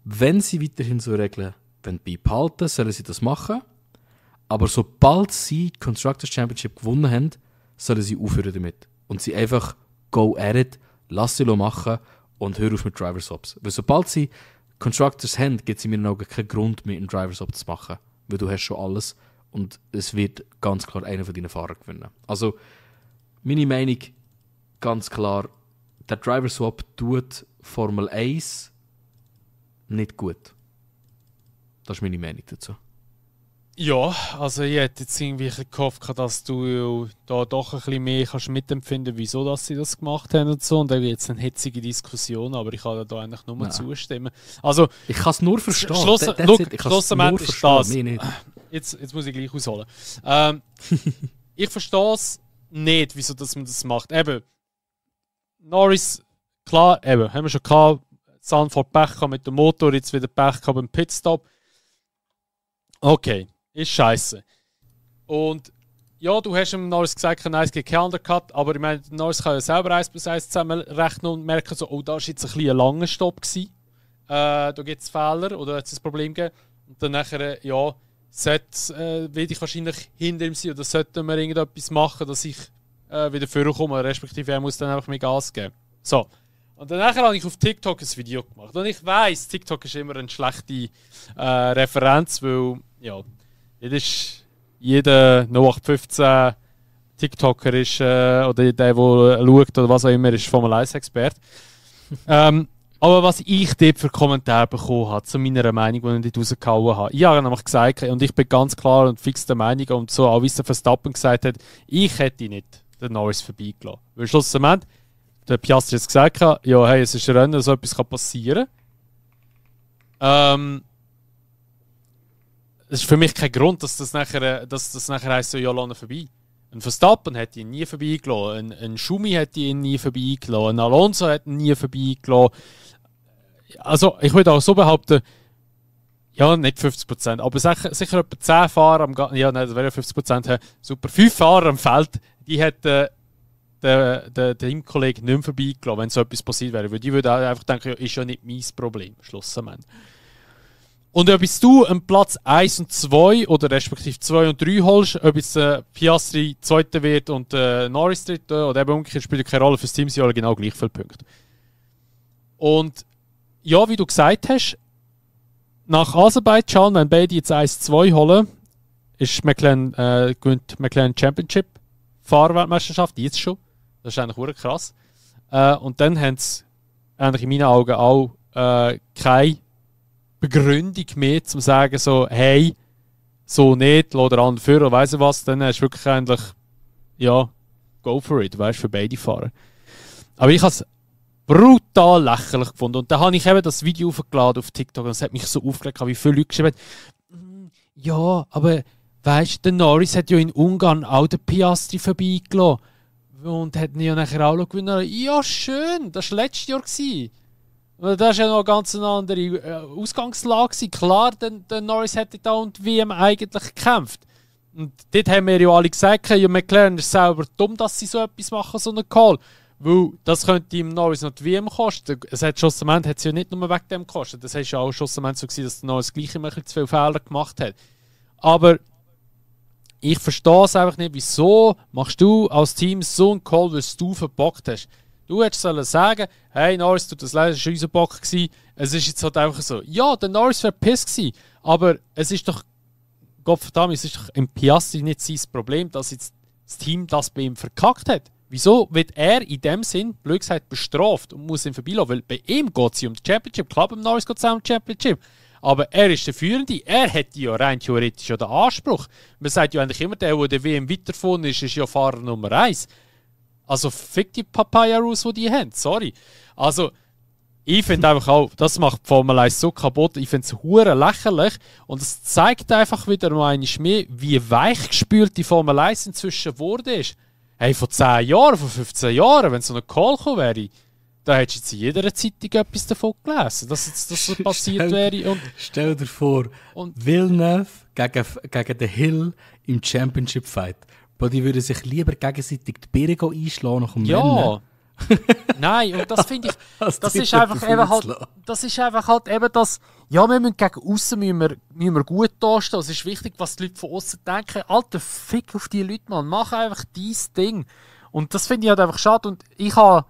Wenn sie weiterhin so Regeln beibehalten, sollen sie das machen. Aber sobald sie die Constructors Championship gewonnen haben, sollen sie aufhören damit. Und sie einfach go at it, lass sie machen und hör auf mit Driver Swaps. Weil sobald sie Constructors haben, gibt es in meinen Augen keinen Grund mehr, einen Driver Swap zu machen. Weil du hast schon alles und es wird ganz klar einer von deinen Fahrern gewinnen. Also, meine Meinung, ganz klar, der Driver Swap tut Formel 1 nicht gut. Das ist meine Meinung dazu. Ja, also ich hätte jetzt irgendwie gehofft, dass du da doch ein bisschen mehr kannst mitempfinden, wieso dass sie das gemacht haben und so. Und da gibt es eine hitzige Diskussion, aber ich kann da eigentlich nur zustimmen. Also, ich kann es nur verstehen. Schlussendlich ist das. Jetzt muss ich gleich ausholen. Ich verstehe es nicht, wieso dass man das macht. Eben, Norris, klar, eben, haben wir schon gehabt, Sanford Pech mit dem Motor, jetzt wieder Pech beim Pitstop. Okay. Ist scheiße. Und ja, du hast ihm Norris gesagt, es gibt keinen Undercut, aber ich meine, Norris kann ja selber 1+1 zusammenrechnen und merken, so, oh, da war jetzt ein langer Stopp gewesen. Da gibt es Fehler oder hat es ein Problem gegeben. Und dann nachher, ja, will ich wahrscheinlich hinter ihm sein oder sollten wir irgendetwas machen, dass ich wieder vorkomme, respektive er muss dann einfach mehr Gas geben. So. Und dann habe ich auf TikTok ein Video gemacht. Und ich weiss, TikTok ist immer eine schlechte Referenz, weil, ja, jeder 0815 TikToker ist, oder der, der schaut oder was auch immer, ist Formel 1-Experte. Aber was ich dort für Kommentare bekommen habe, zu meiner Meinung, die ich dort rausgehauen habe, ich habe nämlich gesagt, und ich bin ganz klar und fix der Meinung, und so auch wie es der Verstappen gesagt hat, ich hätte nicht den Norris vorbeigelassen. Weil schlussendlich, der Piastri jetzt gesagt hat, ja, hey, es ist ein Rennen, so etwas kann passieren. Es ist für mich kein Grund, dass das nachher heisst, so, ja, lass ihn vorbei. Ein Verstappen hätte ihn nie vorbeigelassen, ein Schumi hätte ihn nie vorbeigelassen, ein Alonso hätte ihn nie vorbeigelassen. Also ich würde auch so behaupten, ja, nicht 50%, aber sicher etwa 10 Fahrer ja, nein, das wäre ja 50%, super, 5 Fahrer am Feld, die hätten der Teamkollege nicht mehr vorbeigelassen, wenn so etwas passiert wäre. Weil die würden einfach denken, ja, ist ja nicht mein Problem, schlussendlich. Und ob jetzt du einen Platz 1 und 2 oder respektive 2 und 3 holst, ob jetzt Piastri Zweiter wird und Norris Dritter oder eben umgekehrt, spielt keine Rolle, fürs Team sind alle genau gleich viele Punkte. Und ja, wie du gesagt hast, nach Aserbaidschan, wenn beide jetzt 1-2 holen, ist gewinnt McLaren Championship Fahrerweltmeisterschaft, jetzt schon. Das ist eigentlich wirklich krass. Und dann haben sie eigentlich in meinen Augen auch keine Begründung mehr, um zu sagen, so, hey, so nicht, lass den anderen führen, weiss ich was, dann hast du wirklich eigentlich, ja, go for it, weißt du, für beide Fahrer. Aber ich habe es brutal lächerlich gefunden. Und da habe ich eben das Video aufgeladen auf TikTok und es hat mich so aufgeregt, wie viele Leute geschrieben haben, ja, aber weißt du, der Norris hat ja in Ungarn auch den Piastri vorbeigelassen und hat ihn ja nachher auch noch gewonnen. Ja, schön, das war letztes Jahr. Das war ja noch eine ganz andere Ausgangslage. Klar, der Norris hätte da und WM eigentlich gekämpft. Und dort haben wir ja alle gesagt, ja, McLaren ist selber dumm, dass sie so etwas machen, so einen Call. Weil das könnte ihm Norris noch die WM kosten. Es hat schlussendlich hat es ja nicht nur wegen dem gekostet. Das war ja auch schlussendlich so gewesen, dass der Norris gleich immer zu viele Fehler gemacht hat. Aber ich verstehe es einfach nicht, wieso machst du als Team so einen Call, weil du verbockt hast. Du hättest sagen, hey Norris, tut das leid, das war unser Bock gewesen. Es ist jetzt halt einfach so, ja, der Norris wäre piss gewesen, aber es ist doch, Gottverdammt, es ist doch im Piastri nicht sein Problem, dass jetzt das Team das bei ihm verkackt hat. Wieso wird er in dem Sinn, blöd gesagt, bestraft und muss ihn vorbeilassen? Weil bei ihm geht es um die Championship. Klar, beim Norris geht es um die Championship. Aber er ist der Führende. Er hätte ja rein theoretisch ja den Anspruch. Man sagt ja eigentlich immer, der WM weiterfahren ist ja Fahrer Nummer 1. Also fick die Papaya-Rules, die die haben. Sorry. Also, ich finde einfach auch, das macht die Formel 1 so kaputt. Ich finde es hure lächerlich. Und es zeigt einfach wieder mal einmal mehr, wie weichgespült die Formel 1 inzwischen geworden ist. Hey, vor 10 Jahren, vor 15 Jahren, wenn so ein Call gekommen wäre, da hättest du jetzt in jeder Zeitung etwas davon gelesen, dass das so passiert wäre. Und, stell dir vor, Villeneuve gegen den Hill im Championship-Fight. Die würden sich lieber gegenseitig die Birne einschlagen nach dem Rennen. Nein, und das finde ich, das ist einfach halt eben das, ja, wir müssen gegen aussen müssen wir gut dastehen. Es ist wichtig, was die Leute von außen denken. Alter, fick auf die Leute, Mann. Mach einfach dein Ding. Und das finde ich halt einfach schade. Und ich habe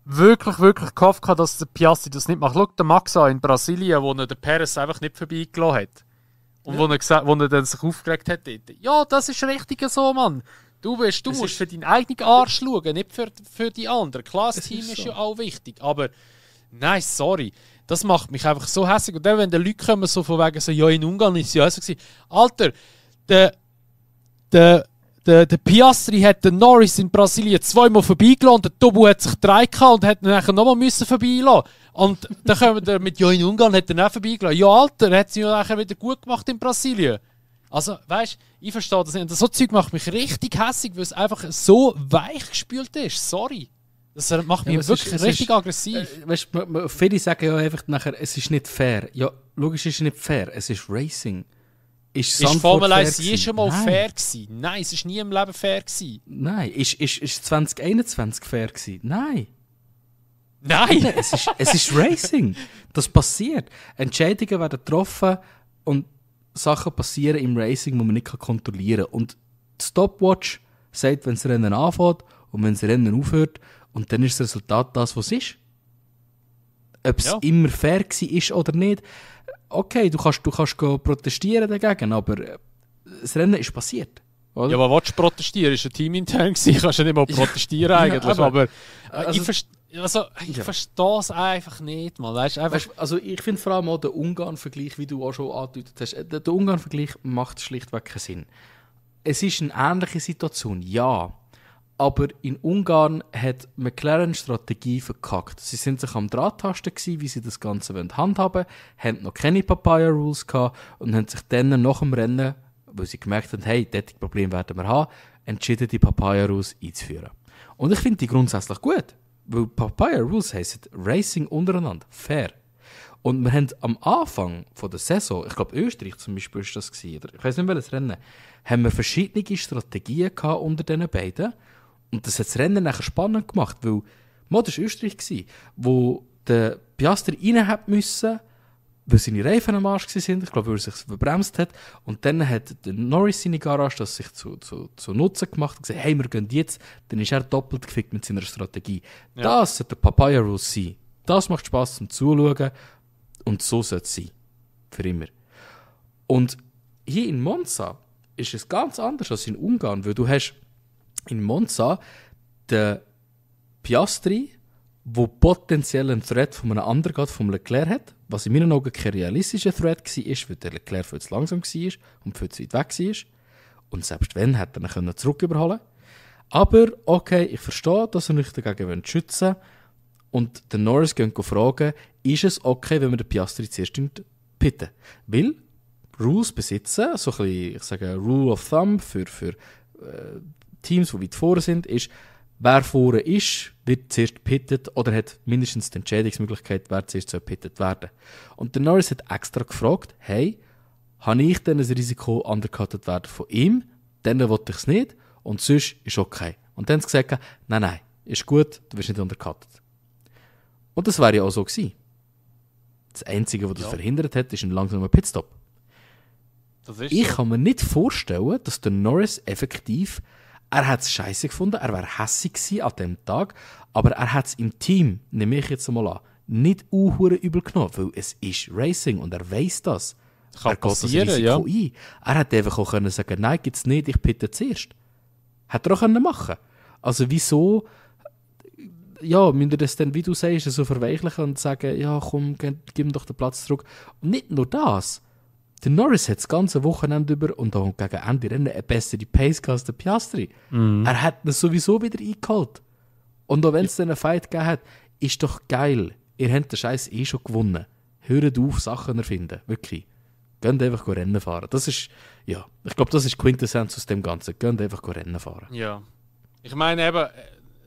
wirklich gehofft, dass der Piastri das nicht macht. Schau, der Maxa in Brasilien, wo er den Perez einfach nicht vorbeigelassen hat. Und wo er dann sich aufgeregt hat. Ja, das ist richtig so, Mann. Du musst für deinen eigenen Arsch schauen, nicht für die anderen. Klar, das Team ist ja auch wichtig, aber nein, sorry. Das macht mich einfach so hässlich. Und dann, wenn die Leute kommen, so von wegen so, ja, in Ungarn ist es ja so gewesen. Alter, der Piastri hat den Norris in Brasilien 2-mal vorbeigelassen und der Tobu hat sich 3 gehabt und hat ihn nachher nochmal vorbeigelassen. Und dann kommen wir mit, ja, in Ungarn hat er auch vorbeigelassen. Ja, Alter, er hat es ja nachher wieder gut gemacht in Brasilien. Also, weißt du, ich verstehe das nicht. Und so Zeug macht mich richtig hässlich, weil es einfach so weich gespült ist. Sorry. Das macht mich wirklich richtig aggressiv. Weißt du, viele sagen ja einfach nachher, es ist nicht fair. Ja, logisch ist es nicht fair. Es ist Racing. Ist Formel 1 je schon mal fair gewesen? Nein, es ist nie im Leben fair gewesen. Nein. Ist 2021 fair gewesen? Nein. Nein! Es ist Racing. Das passiert. Entscheidungen werden getroffen und Sachen passieren im Racing, die man nicht kontrollieren kann. Und die Stopwatch sagt, wenn das Rennen anfängt und wenn das Rennen aufhört, und dann ist das Resultat das, was es ist. Ob es immer fair war oder nicht. Okay, du kannst protestieren dagegen, aber das Rennen ist passiert. Oder? Ja, aber willst du protestieren? Es war ein Teamintern, kannst du nicht mal protestieren eigentlich. Ja, aber ich verstehe es einfach nicht. Mal. Weißt, also ich finde vor allem auch den Ungarn-Vergleich, wie du auch schon angedeutet hast, der Ungarn-Vergleich macht schlichtweg keinen Sinn. Es ist eine ähnliche Situation, ja. Aber in Ungarn hat McLaren Strategie verkackt. Sie sind sich am Draht-Tasten gewesen, wie sie das Ganze handhaben wollen, haben noch keine Papaya-Rules gehabt und haben sich dann nach dem Rennen, weil sie gemerkt haben, hey, das Problem werden wir haben, entschieden, die Papaya Rules einzuführen. Und ich finde die grundsätzlich gut, weil Papaya Rules heissen Racing untereinander, fair. Und wir haben am Anfang von der Saison, ich glaube Österreich zum Beispiel ist das gewesen, oder ich weiß nicht welches Rennen, haben wir verschiedene Strategien gehabt unter diesen beiden. Und das hat das Rennen nachher spannend gemacht, weil das war Österreich gewesen, wo der Piastri rein hat müssen, weil seine Reifen am Arsch waren, ich glaube, weil er sich verbremst hat. Und dann hat der Norris seine Garage das sich zu Nutzen gemacht und gesagt, hey, wir gehen jetzt. Dann ist er doppelt gefickt mit seiner Strategie. Ja. Das sollte der Papaya Rule sein. Das macht Spass zum Zuschauen. Und so sollte es sein. Für immer. Und hier in Monza ist es ganz anders als in Ungarn, weil du hast in Monza den Piastri, wo potenziell ein Threat von einem anderen geht, vom Leclerc hat, was in meinen Augen kein realistischer Threat war, weil der Leclerc viel zu langsam war und viel zu weit weg war. Und selbst wenn, hätte er ihn zurück überholen. Aber okay, ich verstehe, dass er nicht dagegen schützen will. Und der Norris geht fragen, ist es okay, wenn wir den Piastri zuerst pitten? Weil Rules besitzen, so ein bisschen, ich sage, Rule of Thumb für Teams, die weit vorne sind, ist, wer vorne ist, wird zuerst gepittet oder hat mindestens die Entscheidungsmöglichkeit, wer zuerst gepittet werden. Und der Norris hat extra gefragt, hey, habe ich denn ein Risiko, undercutted werden von ihm? Dann will ich es nicht und sonst ist okay. Und dann haben sie gesagt, nein, ist gut, du wirst nicht undercutted. Und das wäre ja auch so gewesen. Das Einzige, was das verhindert hat, ist ein langsamer Pitstop. Ich kann mir nicht vorstellen, dass der Norris effektiv, er hat es scheisse gefunden, er wäre hässig gewesen an dem Tag, aber er hat es im Team, nehme ich jetzt mal an, nicht übel genommen, weil es ist Racing und er weiss das. Kann passieren, ja. Ein. Er hätte einfach auch können sagen, nein, gibt's nicht, ich bitte zuerst. Hätte er auch können machen. Also wieso, ja, müsst ihr das dann, wie du sagst, so verweichlichen und sagen, ja komm, gib ihm doch den Platz zurück. Und nicht nur das. Der Norris hat das ganze Wochenende über und auch gegen Ende Rennen eine bessere Pace als der Piastri. Er hat ihn sowieso wieder eingeholt. Und auch wenn es dann einen Fight gegeben hat, ist doch geil. Ihr habt den Scheiß schon gewonnen. Hört auf, Sachen erfinden. Wirklich. Geht einfach Rennen fahren. Das ist, ja, ich glaube, das ist Quintessenz aus dem Ganzen. Geht einfach Rennen fahren. Ja. Ich meine eben,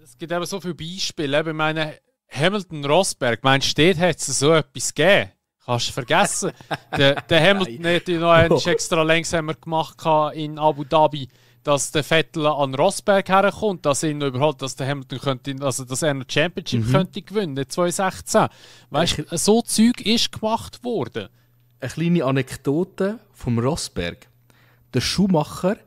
es gibt eben so viele Beispiele. Eben, ich meine, Hamilton-Rosberg, meinst du, dort hat es so etwas gegeben? Kannst du vergessen. der Hamilton hat ja noch einen extra langsamer gemacht in Abu Dhabi, dass der Vettel an Rosberg herkommt, dass ihn überhaupt, dass der Hamilton könnte, also dass er eine Championship könnte gewinnen 2016. Weißt du, so Zeug ist gemacht worden. Eine kleine Anekdote vom Rosberg. Der Schumacher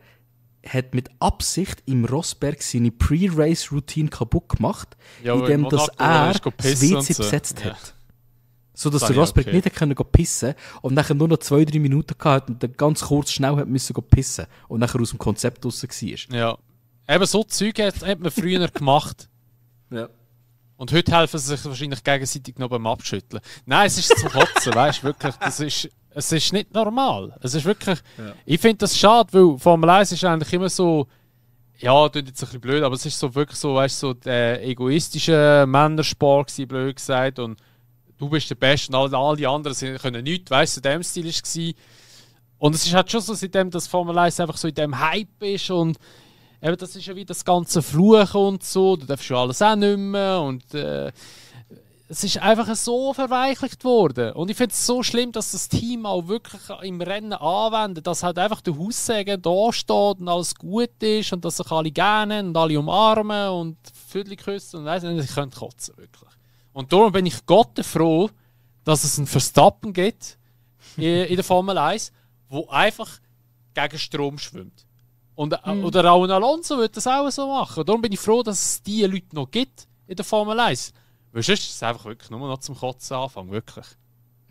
hat mit Absicht im Rosberg seine Pre-Race-Routine kaputt gemacht, indem dass er das WC besetzt hat. So dass der Rosberg nicht pissen konnte und nachher nur noch 2-3 Minuten hatte und dann ganz kurz schnell hat müssen pissen und nachher aus dem Konzept raus war. Ja. Eben so Zeug hat man früher gemacht. Ja. Und heute helfen sie sich wahrscheinlich gegenseitig noch beim Abschütteln. Nein, es ist zum Kotzen, weißt du, wirklich. Es ist nicht normal. Es ist wirklich. Ja. Ich finde das schade, weil Formel 1 ist eigentlich immer so. Ja, das ist jetzt ein bisschen blöd, aber es ist so wirklich so, weißt du, so der egoistische Männersport gewesen, blöd gesagt. Und du bist der Beste und alle anderen können nichts, weißt du, in dem Stil war es. Und es ist halt schon so, seitdem das Formel 1 einfach so in dem Hype ist und eben, das ist ja wie das ganze Fluchen und so, du darfst ja alles auch nicht mehr und es ist einfach so verweichlicht worden. Und ich finde es so schlimm, dass das Team auch wirklich im Rennen anwendet, dass halt einfach der Haussegen da steht und alles gut ist und dass sich alle gerne und alle umarmen und Viertel küssen und weiss nicht, ich könnte kotzen, wirklich. Und darum bin ich Gott froh, dass es einen Verstappen gibt in der Formel 1, der einfach gegen Strom schwimmt. Und, oder auch ein Alonso würde das auch so machen. Darum bin ich froh, dass es diese Leute noch gibt in der Formel 1. Weil sonst ist es einfach wirklich nur noch zum Kotzen anfangen, wirklich.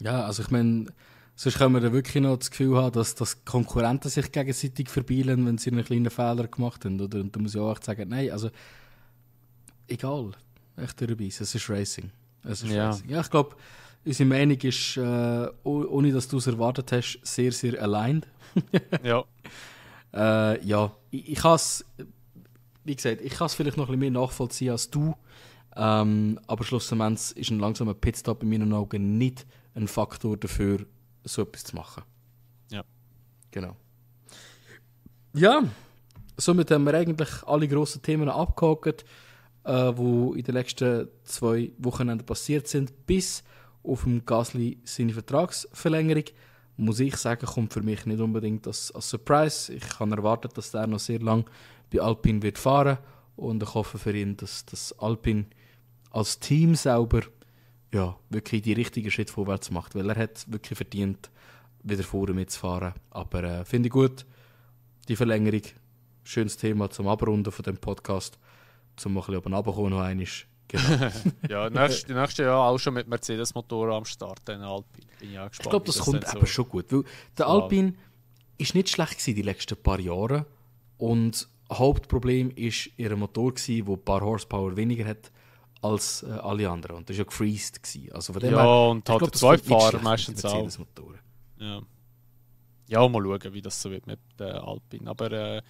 Ja, also ich meine, sonst können wir da wirklich noch das Gefühl haben, dass Konkurrenten sich gegenseitig verbielen, wenn sie einen kleinen Fehler gemacht haben. Oder? Und da muss ich auch echt sagen, nein, also egal. Echt durchbeissen. Es ist Racing. Racing. Ja, ich glaube, unsere Meinung ist, ohne dass du es erwartet hast, sehr, sehr aligned. Ja. Ja, ich kann es, wie gesagt, ich kann es vielleicht noch ein bisschen mehr nachvollziehen als du. Aber schlussendlich ist ein langsamer Pitstop in meinen Augen nicht ein Faktor dafür, so etwas zu machen. Ja. Genau. Ja, somit haben wir eigentlich alle grossen Themen abgehakt, die in den letzten 2 Wochenenden passiert sind, bis auf dem Gasly seine Vertragsverlängerung. Muss ich sagen, kommt für mich nicht unbedingt als Surprise. Ich kann erwarten, dass er noch sehr lange bei Alpine wird fahren und ich hoffe für ihn, dass das Alpine als Team selber wirklich die richtigen Schritte vorwärts macht, weil er hat wirklich verdient, wieder vorne mitzufahren. Aber finde ich gut, die Verlängerung, schönes Thema zum Abrunden von dem Podcast, zum mal ein bisschen oben runterkommen noch einmal. Genau. Ja, nächstes Jahr auch schon mit Mercedes-Motoren am Start, den Alpine. Bin ich auch gespannt. Ich glaube, das kommt aber schon gut, weil der Alpine ist nicht schlecht gewesen die letzten paar Jahre und Hauptproblem war ihr Motor, der ein paar Horsepower weniger hat als alle anderen. Und das war ja gefreezed. Also von dem her, und hat glaub, zwei Fahrer meistens auch. Ja. Ja, mal schauen, wie das so wird mit Alpine. Aber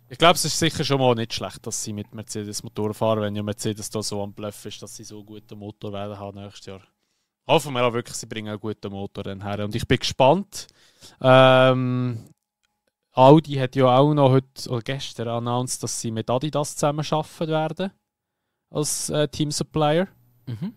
ich glaube, es ist sicher schon mal nicht schlecht, dass sie mit Mercedes-Motoren fahren, wenn ja Mercedes da so am Bluff ist, dass sie so einen guten Motor werden haben nächstes Jahr. Hoffen wir auch wirklich, sie bringen einen guten Motor dann her. Und ich bin gespannt. Audi hat ja auch noch heute oder gestern announced, dass sie mit Adidas zusammen arbeiten werden. Als Team-Supplier. Bin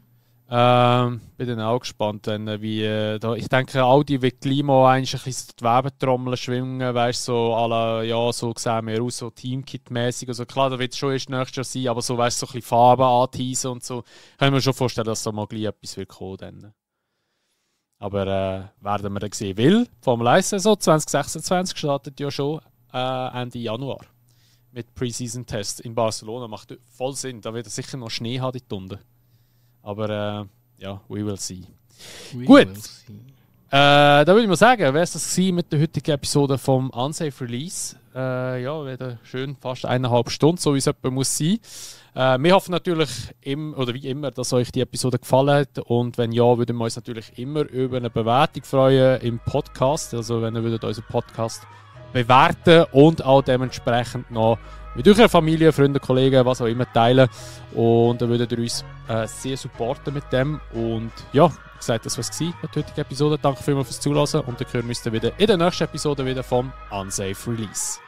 dann auch gespannt, ich denke, Audi wird gleich mal ein bisschen die Webentrommel schwingen, weißt so so sehen wir aus, so Teamkit-mäßig. Also klar, da wird es schon erst nächstes Jahr sein, aber so, weißt so ein bisschen Farben anteasen und so. Können wir schon vorstellen, dass da mal gleich etwas wird kommen dann. Aber werden wir dann sehen. Weil Formel 1-Saison 2026 startet ja schon Ende Januar. Mit Preseason-Tests in Barcelona. Macht voll Sinn. Da wird es sicher noch Schnee haben in Tunde. Aber we will see. Gut. Da würde ich mal sagen, wäre es das mit der heutigen Episode vom Unsafe Release. Wieder schön fast 1,5 Stunden, so wie es etwa muss sein. Wir hoffen natürlich, wie immer, dass euch die Episode gefallen hat. Und wenn ja, würden wir uns natürlich immer über eine Bewertung freuen im Podcast. Also wenn ihr unseren Podcast bewerten und auch dementsprechend noch mit eurer Familie, Freunden, Kollegen, was auch immer teilen. Und dann würdet ihr uns sehr supporten mit dem. Und ja, wie gesagt, das war es mit der heutigen Episode. Danke vielmals fürs Zuhören und dann hören wir uns dann wieder in der nächsten Episode wieder vom Unsafe Release.